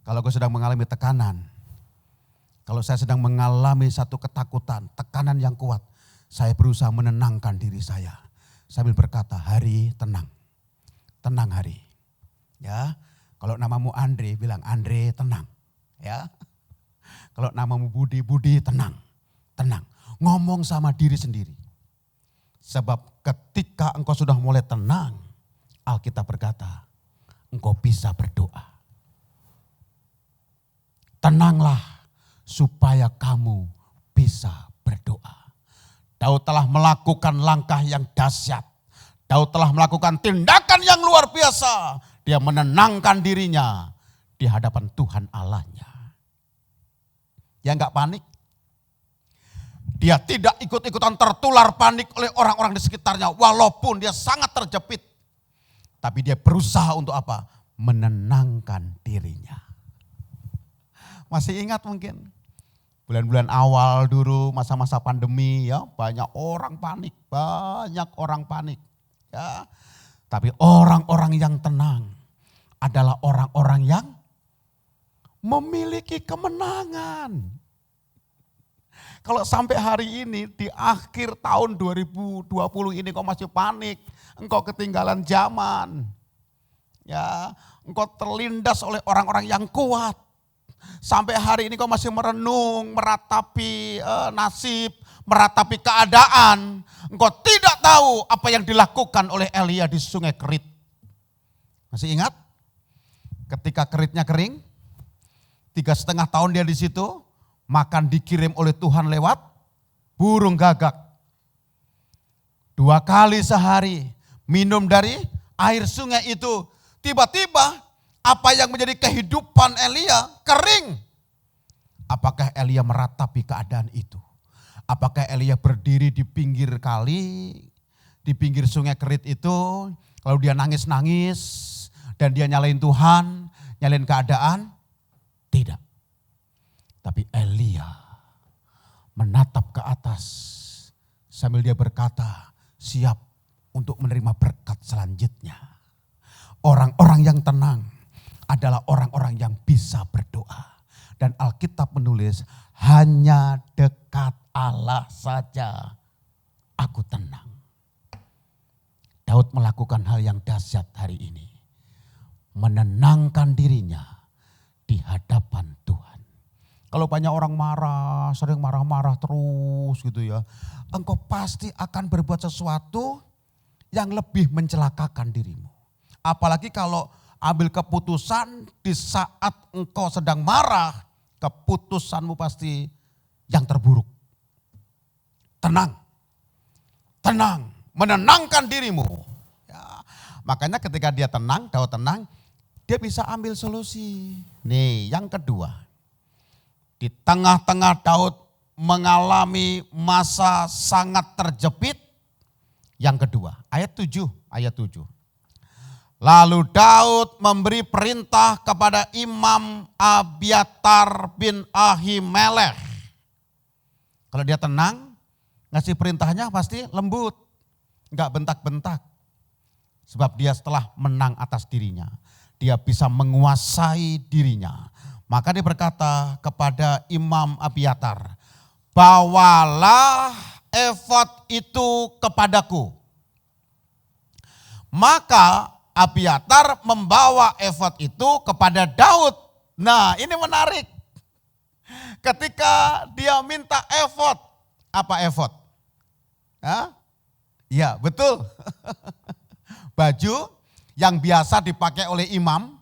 Kalau kau sedang mengalami tekanan. Kalau saya sedang mengalami satu ketakutan, tekanan yang kuat. Saya berusaha menenangkan diri saya. Sambil berkata, Hari tenang. Tenang Hari. Ya. Kalau namamu Andre, bilang Andre tenang. Ya. Kalau namamu Budi, Budi tenang. Tenang. Ngomong sama diri sendiri. Sebab ketika engkau sudah mulai tenang, Alkitab berkata, engkau bisa berdoa. Tenanglah supaya kamu bisa berdoa. Daud telah melakukan langkah yang dahsyat. Daud telah melakukan tindakan yang luar biasa. Dia menenangkan dirinya di hadapan Tuhan Allahnya. Dia enggak panik. Dia tidak ikut-ikutan tertular panik oleh orang-orang di sekitarnya. Walaupun dia sangat terjepit. Tapi dia berusaha untuk apa? Menenangkan dirinya. Masih ingat mungkin? Bulan-bulan awal dulu masa-masa pandemi ya. Banyak orang panik. Banyak orang panik. Ya. Tapi orang-orang yang tenang adalah orang-orang yang memiliki kemenangan. Kalau sampai hari ini di akhir tahun 2020 ini kau masih panik, engkau ketinggalan zaman. Ya, engkau terlindas oleh orang-orang yang kuat. Sampai hari ini kau masih merenung, meratapi nasib, meratapi keadaan. Engkau tidak tahu apa yang dilakukan oleh Elia di Sungai Kerit. Masih ingat? Ketika keritnya kering, 3,5 tahun dia di situ, makan dikirim oleh Tuhan lewat burung gagak. 2 kali sehari minum dari air sungai itu. Tiba-tiba apa yang menjadi kehidupan Elia kering. Apakah Elia meratapi keadaan itu? Apakah Elia berdiri di pinggir kali, di pinggir Sungai Kerit itu, lalu dia nangis-nangis dan dia nyalain Tuhan, nyalain keadaan? Tidak. Tapi Elia menatap ke atas sambil dia berkata, siap untuk menerima berkat selanjutnya. Orang-orang yang tenang adalah orang-orang yang bisa berdoa. Dan Alkitab menulis, hanya dekat Allah saja aku tenang. Daud melakukan hal yang dahsyat hari ini. Menenangkan dirinya di hadapan Tuhan. Kalau banyak orang marah, sering marah-marah terus gitu ya. Engkau pasti akan berbuat sesuatu yang lebih mencelakakan dirimu. Apalagi kalau ambil keputusan di saat engkau sedang marah, keputusanmu pasti yang terburuk. Tenang, tenang, menenangkan dirimu. Ya, makanya ketika dia tenang, Daud tenang, dia bisa ambil solusi. Nih, yang kedua. Di tengah-tengah Daud mengalami masa sangat terjepit. Yang kedua, ayat 7. Lalu Daud memberi perintah kepada Imam Abiatar bin Ahimelech. Kalau dia tenang, ngasih perintahnya pasti lembut. Enggak bentak-bentak. Sebab dia setelah menang atas dirinya. Dia bisa menguasai dirinya. Maka dia berkata kepada Imam Abiatar, bawalah efod itu kepadaku. Maka Abiatar membawa efod itu kepada Daud. Nah, ini menarik. Ketika dia minta efod, apa efod? Hah? Ya, betul. Baju yang biasa dipakai oleh imam,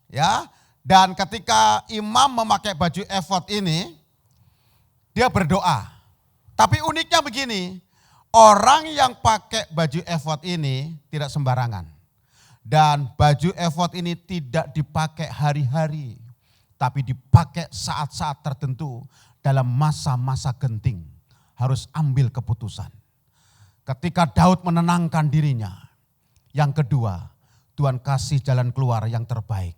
ya. Dan ketika imam memakai baju efod ini, dia berdoa. Tapi uniknya begini, orang yang pakai baju efod ini tidak sembarangan. Dan baju efod ini tidak dipakai hari-hari, tapi dipakai saat-saat tertentu dalam masa-masa genting. Harus ambil keputusan. Ketika Daud menenangkan dirinya, yang kedua, Tuhan kasih jalan keluar yang terbaik.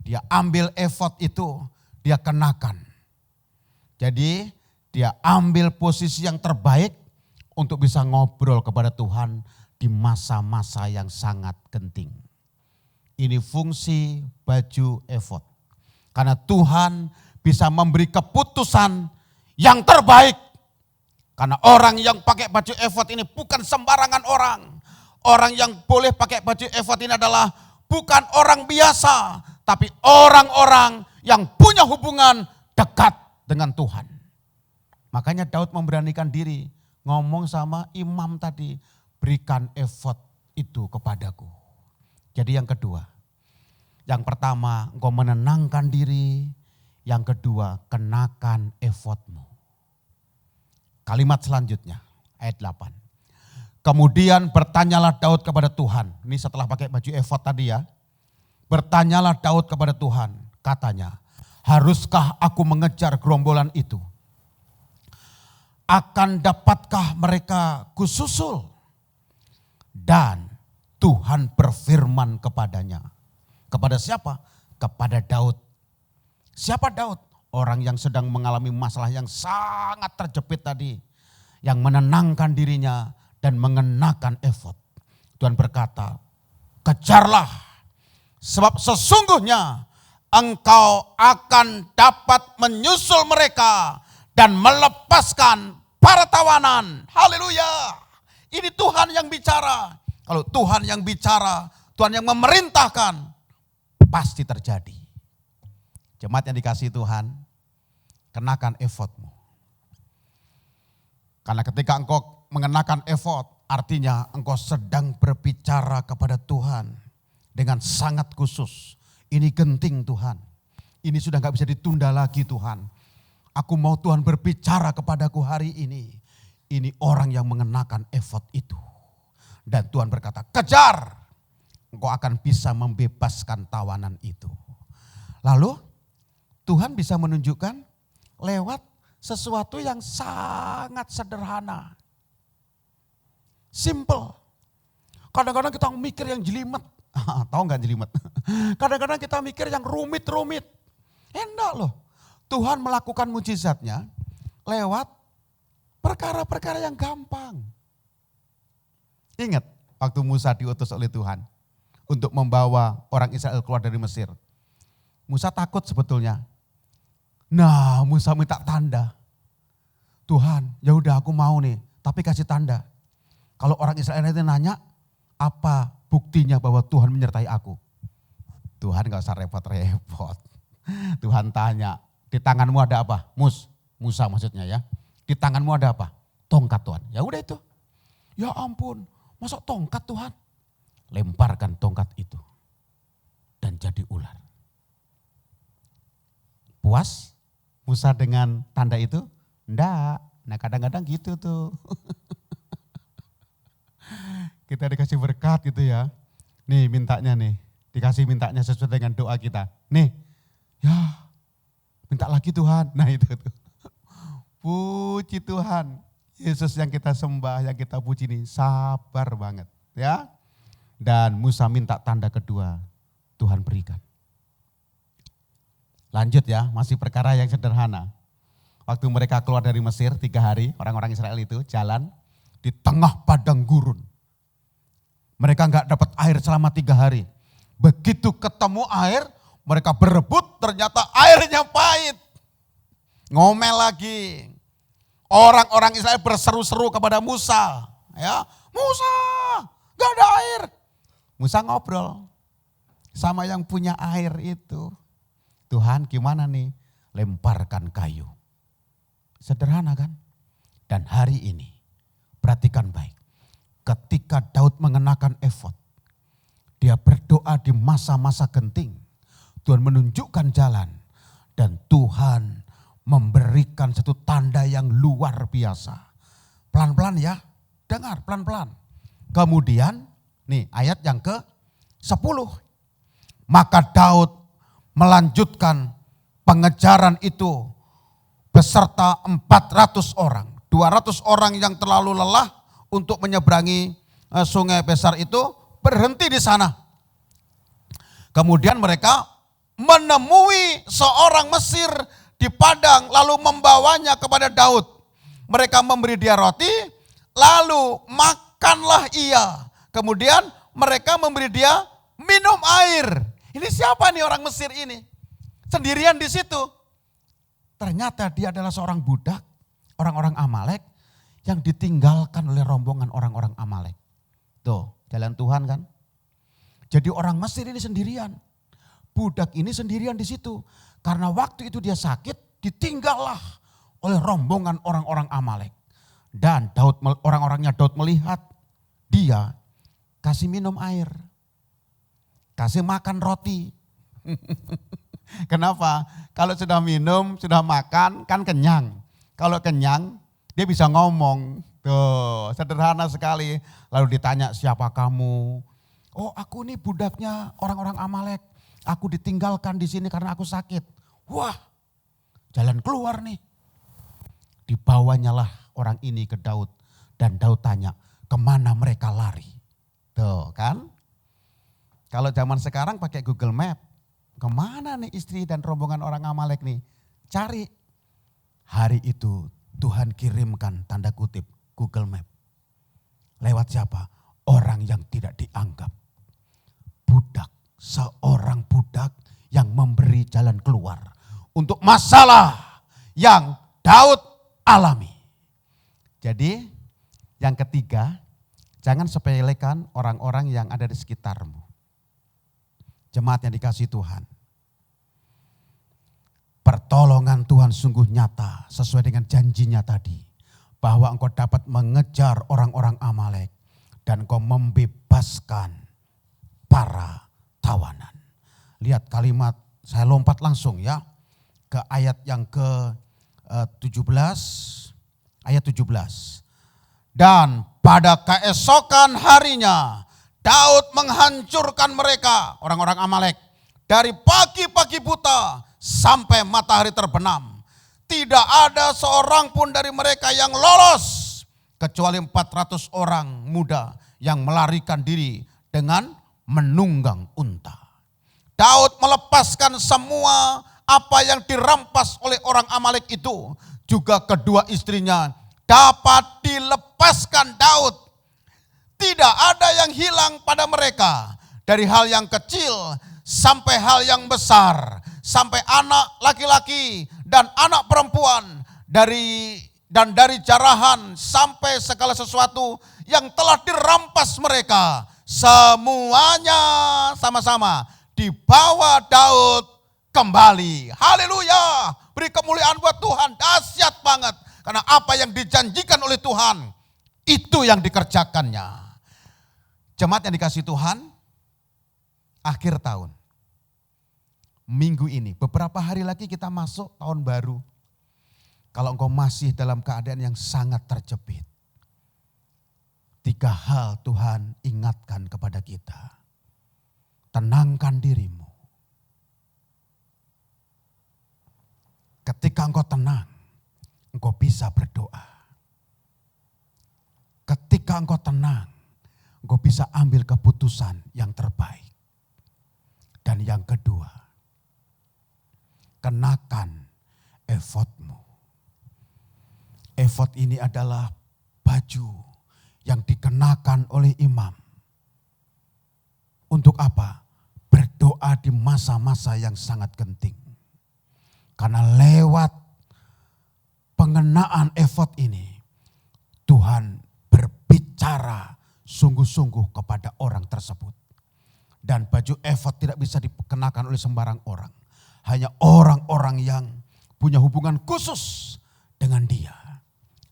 Dia ambil efod itu, dia kenakan. Jadi dia ambil posisi yang terbaik untuk bisa ngobrol kepada Tuhan di masa-masa yang sangat genting. Ini fungsi baju efod. Karena Tuhan bisa memberi keputusan yang terbaik. Karena orang yang pakai baju efod ini bukan sembarangan orang. Orang yang boleh pakai baju efod ini adalah bukan orang biasa, tapi orang-orang yang punya hubungan dekat dengan Tuhan. Makanya Daud memberanikan diri ngomong sama imam tadi, berikan efod itu kepadaku. Jadi yang kedua, yang pertama engkau menenangkan diri, yang kedua kenakan efodmu. Kalimat selanjutnya, ayat 8. Kemudian bertanyalah Daud kepada Tuhan. Ini setelah pakai baju efod tadi ya. Bertanyalah Daud kepada Tuhan. Katanya, haruskah aku mengejar gerombolan itu? Akan dapatkah mereka kususul? Dan Tuhan berfirman kepadanya. Kepada siapa? Kepada Daud. Siapa Daud? Orang yang sedang mengalami masalah yang sangat terjepit tadi. Yang menenangkan dirinya dan mengenakan efod. Tuhan berkata, kejarlah, sebab sesungguhnya engkau akan dapat menyusul mereka dan melepaskan para tawanan. Haleluya. Ini Tuhan yang bicara. Kalau Tuhan yang bicara, Tuhan yang memerintahkan, pasti terjadi. Jemaat yang dikasihi Tuhan, kenakan efodmu. Karena ketika engkau mengenakan efod, artinya engkau sedang berbicara kepada Tuhan dengan sangat khusus. Ini genting Tuhan, ini sudah gak bisa ditunda lagi Tuhan. Aku mau Tuhan berbicara kepadaku hari ini. Ini orang yang mengenakan efod itu. Dan Tuhan berkata, kejar, engkau akan bisa membebaskan tawanan itu. Lalu Tuhan bisa menunjukkan lewat sesuatu yang sangat sederhana. Simple. Kadang-kadang kita mikir yang jelimet. Tahu nggak jelimet? Kadang-kadang kita mikir yang rumit-rumit. Enggak loh. Tuhan melakukan mujizatnya lewat perkara-perkara yang gampang. Ingat waktu Musa diutus oleh Tuhan untuk membawa orang Israel keluar dari Mesir. Musa takut sebetulnya. Nah, Musa minta tanda. Tuhan, ya udah aku mau nih, tapi kasih tanda. Kalau orang Israel itu nanya, apa buktinya bahwa Tuhan menyertai aku? Tuhan gak usah repot-repot. Tuhan tanya, di tanganmu ada apa? Musa maksudnya ya. Di tanganmu ada apa? Tongkat Tuhan. Ya udah itu. Ya ampun, masa tongkat Tuhan? Lemparkan tongkat itu. Dan jadi ular. Puas Musa dengan tanda itu? Enggak. Nah kadang-kadang gitu tuh. Kita dikasih berkat gitu ya. Nih mintanya nih, Dikasih mintanya sesuai dengan doa kita. Nih, ya minta lagi Tuhan. Nah itu tuh. Puji Tuhan. Yesus yang kita sembah, yang kita puji ini sabar banget. Ya. Dan Musa minta tanda kedua, Tuhan berikan. Lanjut ya, masih perkara yang sederhana. Waktu mereka keluar dari Mesir 3 hari, orang-orang Israel itu jalan di tengah padang gurun. Mereka nggak dapat air selama 3 hari. Begitu ketemu air, mereka berebut, ternyata airnya pahit. Ngomel lagi. Orang-orang Israel berseru-seru kepada Musa. Ya, Musa, gak ada air. Musa ngobrol sama yang punya air itu. Tuhan gimana nih? Lemparkan kayu. Sederhana kan? Dan hari ini, perhatikan baik. Ketika Daud mengenakan efod, dia berdoa di masa-masa genting. Tuhan menunjukkan jalan. Dan Tuhan memberikan satu tanda yang luar biasa. Pelan-pelan ya, dengar pelan-pelan. Kemudian, nih ayat yang ke-10. Maka Daud melanjutkan pengejaran itu beserta 400 orang. 200 orang yang terlalu lelah untuk menyeberangi sungai besar itu berhenti di sana. Kemudian mereka menemui seorang Mesir di padang lalu membawanya kepada Daud. Mereka memberi dia roti, lalu makanlah ia. Kemudian mereka memberi dia minum air. Ini siapa nih orang Mesir ini? Sendirian di situ. Ternyata dia adalah seorang budak, orang-orang Amalek yang ditinggalkan oleh rombongan orang-orang Amalek. Tuh, jalan Tuhan kan. Jadi orang Mesir ini sendirian. Budak ini sendirian di situ. Karena waktu itu dia sakit, ditinggallah oleh rombongan orang-orang Amalek. Dan Daud, orang-orangnya Daud melihat dia kasih minum air. Kasih makan roti. Kenapa? Kalau sudah minum, sudah makan, kan kenyang. Kalau kenyang, dia bisa ngomong. Tuh, sederhana sekali. Lalu ditanya, siapa kamu? Oh, aku nih budaknya orang-orang Amalek. Aku ditinggalkan di sini karena aku sakit. Wah, jalan keluar nih. Dibawanyalah orang ini ke Daud. Dan Daud tanya, kemana mereka lari? Tuh kan. Kalau zaman sekarang pakai Google Map. Kemana nih istri dan rombongan orang Amalek nih? Cari. Hari itu Tuhan kirimkan tanda kutip Google Map. Lewat siapa? Orang yang tidak dianggap. Budak. Seorang budak yang memberi jalan keluar. Untuk masalah yang Daud alami. Jadi yang ketiga, jangan sepelekan orang-orang yang ada di sekitarmu. Jemaat yang dikasihi Tuhan. Pertolongan Tuhan sungguh nyata sesuai dengan janjinya tadi. Bahwa engkau dapat mengejar orang-orang Amalek dan engkau membebaskan para tawanan. Lihat kalimat, saya lompat langsung ya. Ke ayat yang ke-17, ayat 17. Dan pada keesokan harinya Daud menghancurkan mereka, orang-orang Amalek, dari pagi-pagi buta sampai matahari terbenam. Tidak ada seorang pun dari mereka yang lolos, kecuali 400 orang muda yang melarikan diri dengan menunggang unta. Daud melepaskan semua apa yang dirampas oleh orang Amalek itu. Juga kedua istrinya dapat dilepaskan Daud. Tidak ada yang hilang pada mereka. Dari hal yang kecil sampai hal yang besar. Sampai anak laki-laki dan anak perempuan. Dari jarahan sampai segala sesuatu yang telah dirampas mereka. Semuanya sama-sama dibawa Daud kembali. Haleluya. Beri kemuliaan buat Tuhan. Dahsyat banget. Karena apa yang dijanjikan oleh Tuhan, itu yang dikerjakannya. Jemaat yang dikasihi Tuhan, akhir tahun. Minggu ini, beberapa hari lagi kita masuk tahun baru. Kalau engkau masih dalam keadaan yang sangat terjepit. 3 hal Tuhan ingatkan kepada kita. tenangkan dirimu. Ketika engkau tenang, engkau bisa berdoa. Ketika engkau tenang, engkau bisa ambil keputusan yang terbaik. Dan yang kedua, kenakan efodmu. Efod ini adalah baju yang dikenakan oleh imam. Untuk apa? Berdoa di masa-masa yang sangat genting. Karena lewat pengenaan efod ini, Tuhan berbicara sungguh-sungguh kepada orang tersebut. Dan baju efod tidak bisa dikenakan oleh sembarang orang. Hanya orang-orang yang punya hubungan khusus dengan dia.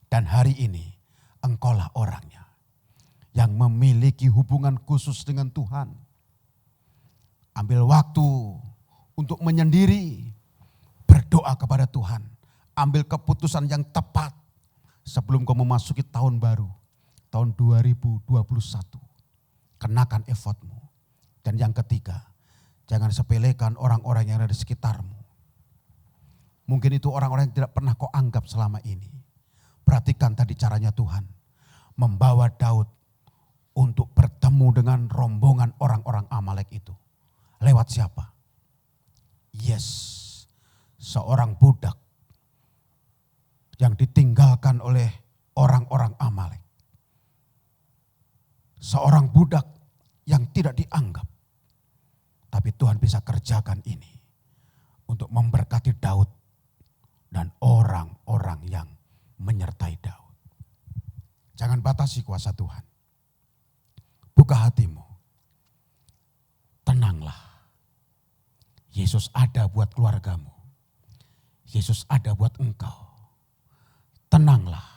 Dan hari ini engkaulah orangnya yang memiliki hubungan khusus dengan Tuhan. Ambil waktu untuk menyendiri, berdoa kepada Tuhan. Ambil keputusan yang tepat sebelum kau memasuki tahun baru, tahun 2021. Kenakan efodmu. Dan yang ketiga, jangan sepelekan orang-orang yang ada di sekitarmu. Mungkin itu orang-orang yang tidak pernah kau anggap selama ini. Perhatikan tadi caranya Tuhan membawa Daud untuk bertemu dengan rombongan orang-orang Amalek itu. Lewat siapa? Yes, seorang budak yang ditinggalkan oleh orang-orang Amalek. Seorang budak yang tidak dianggap. Tapi Tuhan bisa kerjakan ini untuk memberkati Daud dan orang-orang yang menyertai Daud. Jangan batasi kuasa Tuhan. Buka hatimu. Tenanglah. Yesus ada buat keluargamu. Yesus ada buat engkau. Tenanglah.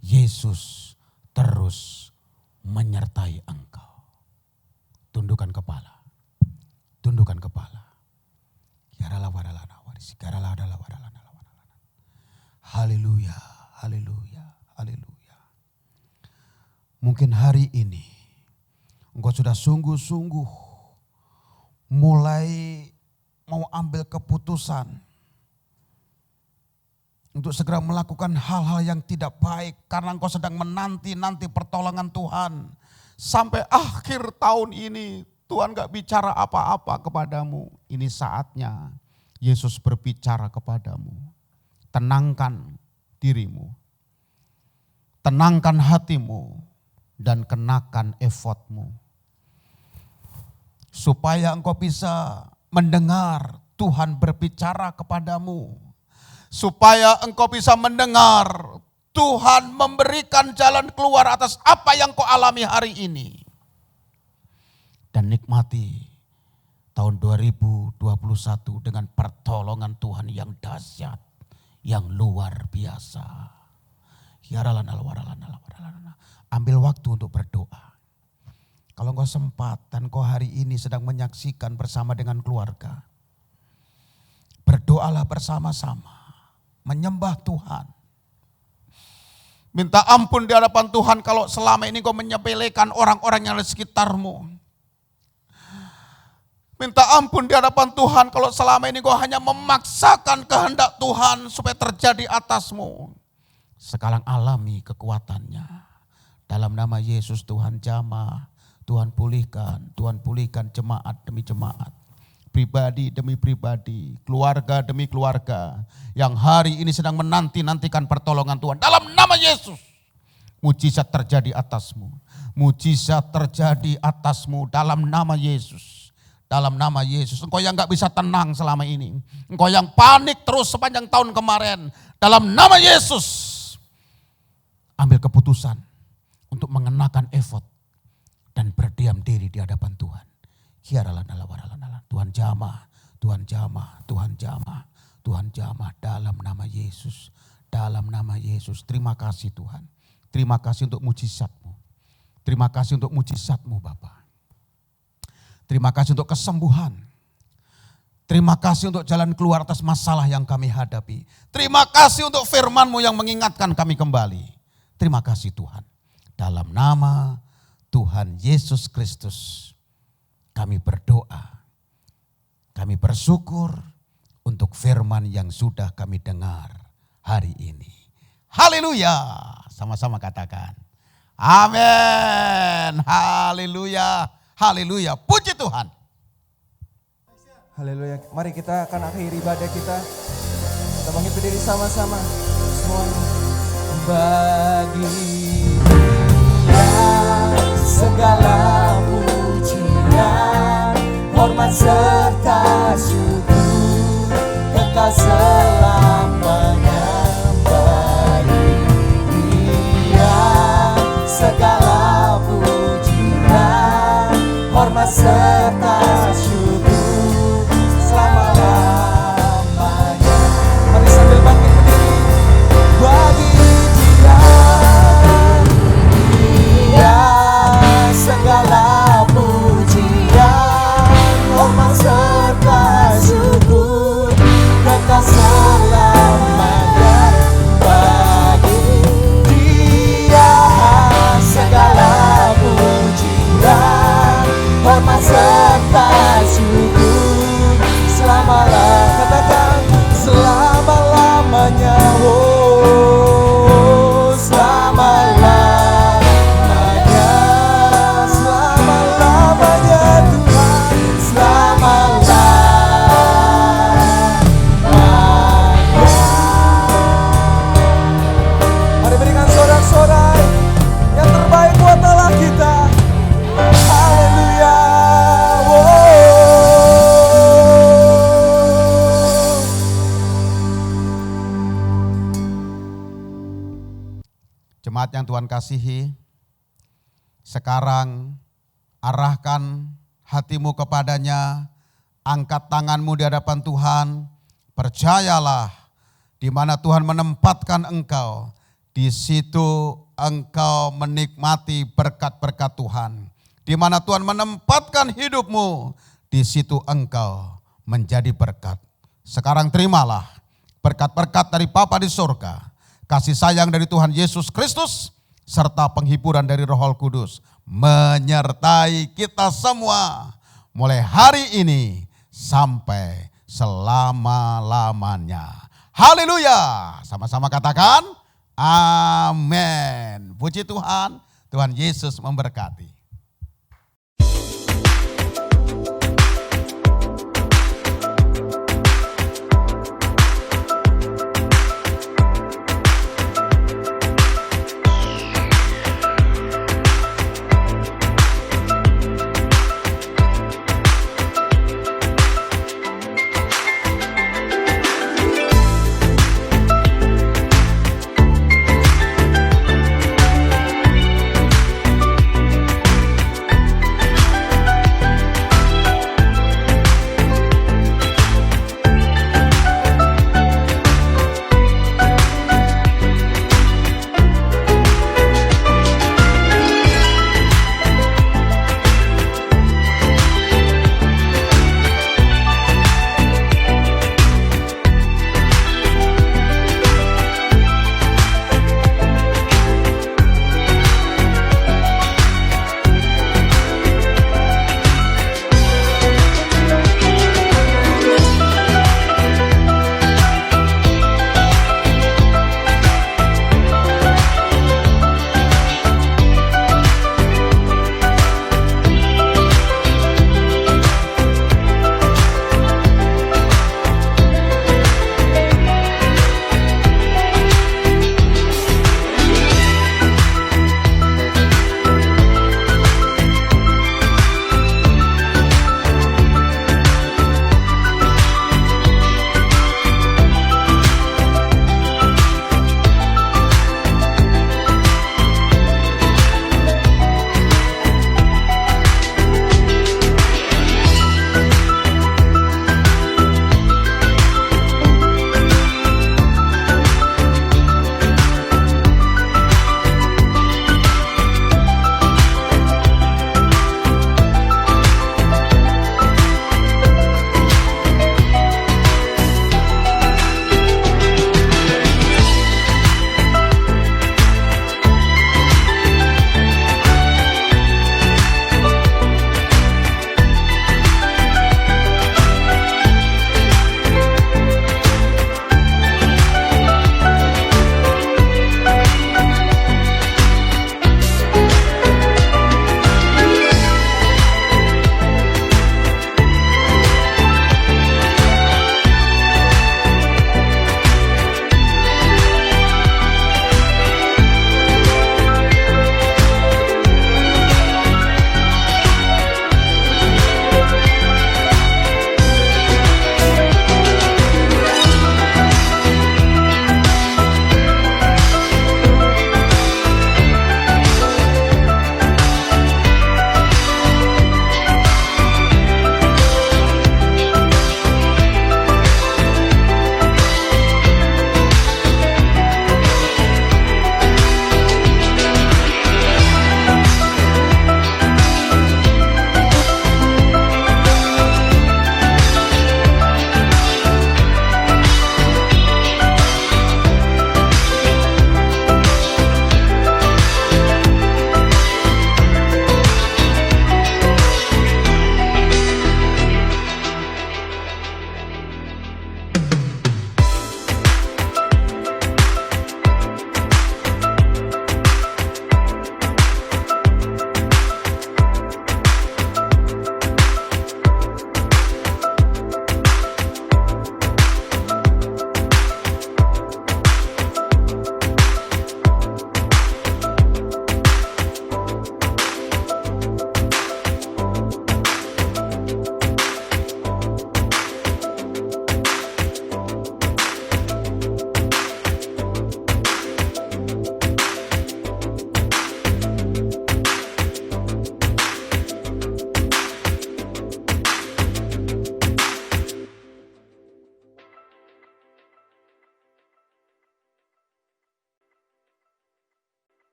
Yesus terus menyertai engkau. Tundukkan kepala. Tundukkan kepala. Haleluya, haleluya, haleluya. Mungkin hari ini engkau sudah sungguh-sungguh mulai mau ambil keputusan untuk segera melakukan hal-hal yang tidak baik karena engkau sedang menanti-nanti pertolongan Tuhan. Sampai akhir tahun ini Tuhan gak bicara apa-apa kepadamu. Ini saatnya Yesus berbicara kepadamu. Tenangkan dirimu. Tenangkan hatimu. Dan kenakan efodmu. Supaya engkau bisa mendengar Tuhan berbicara kepadamu. Supaya engkau bisa mendengar Tuhan memberikan jalan keluar atas apa yang kau alami hari ini. Dan nikmati tahun 2021 dengan pertolongan Tuhan yang dahsyat, yang luar biasa. Ambil waktu untuk berdoa. Kalau engkau sempat dan kau hari ini sedang menyaksikan bersama dengan keluarga, berdoalah bersama-sama, menyembah Tuhan. Minta ampun di hadapan Tuhan kalau selama ini kau menyepelekan orang-orang yang ada di sekitarmu. Minta ampun di hadapan Tuhan kalau selama ini kau hanya memaksakan kehendak Tuhan supaya terjadi atasmu. Sekarang alami kekuatannya. Dalam nama Yesus Tuhan jamah, Tuhan pulihkan jemaat demi jemaat. Pribadi demi pribadi, keluarga demi keluarga. Yang hari ini sedang menanti-nantikan pertolongan Tuhan. Dalam nama Yesus, mujizat terjadi atasmu. Mujizat terjadi atasmu dalam nama Yesus. Dalam nama Yesus, engkau yang gak bisa tenang selama ini. Engkau yang panik terus sepanjang tahun kemarin. Dalam nama Yesus, ambil keputusan untuk mengenakan efod dan berdiam diri di hadapan Tuhan. Tuhan jamah, Tuhan jamah, Tuhan jamah, Tuhan jamah dalam nama Yesus. Dalam nama Yesus, terima kasih Tuhan. Terima kasih untuk mujizat-Mu. Terima kasih untuk mujizat-Mu Bapa. Terima kasih untuk kesembuhan. Terima kasih untuk jalan keluar atas masalah yang kami hadapi. Terima kasih untuk firman-Mu yang mengingatkan kami kembali. Terima kasih Tuhan. Dalam nama Tuhan Yesus Kristus kami berdoa, kami bersyukur untuk firman yang sudah kami dengar hari ini. Haleluya, sama-sama katakan. Amin, haleluya, haleluya, puji Tuhan. Haleluya. Mari kita akan akhiri ibadah kita. Kita bangkit berdiri sama-sama. Semuanya. Bagi Dia segala pujian, hormat serta syukur kekal selamanya. Bagi Dia segala pujian, hormat serta syukur selama-lamanya. Mari sambil bangkit berdiri. Bagi Dia segala pujian, hormat serta syukur kekal selamanya. Bagi Dia segala pujian, hormat serta syukur selama-lamanya. Katakan selama-lamanya. Oh, selama-lamanya, selama-lamanya Tuhan, selama-lamanya. Mari berikan sorak-sorai yang terbaik buat Allah kita. Haleluya. Jemaat yang Tuhan kasihi, sekarang arahkan hatimu kepadanya, angkat tanganmu di hadapan Tuhan, percayalah di mana Tuhan menempatkan engkau, di situ engkau menikmati berkat-berkat Tuhan. Di mana Tuhan menempatkan hidupmu, di situ engkau menjadi berkat. Sekarang terimalah berkat-berkat dari Bapa di surga, kasih sayang dari Tuhan Yesus Kristus, serta penghiburan dari Roh Kudus menyertai kita semua mulai hari ini sampai selama-lamanya. Haleluya. Sama-sama katakan amin. Puji Tuhan, Tuhan Yesus memberkati.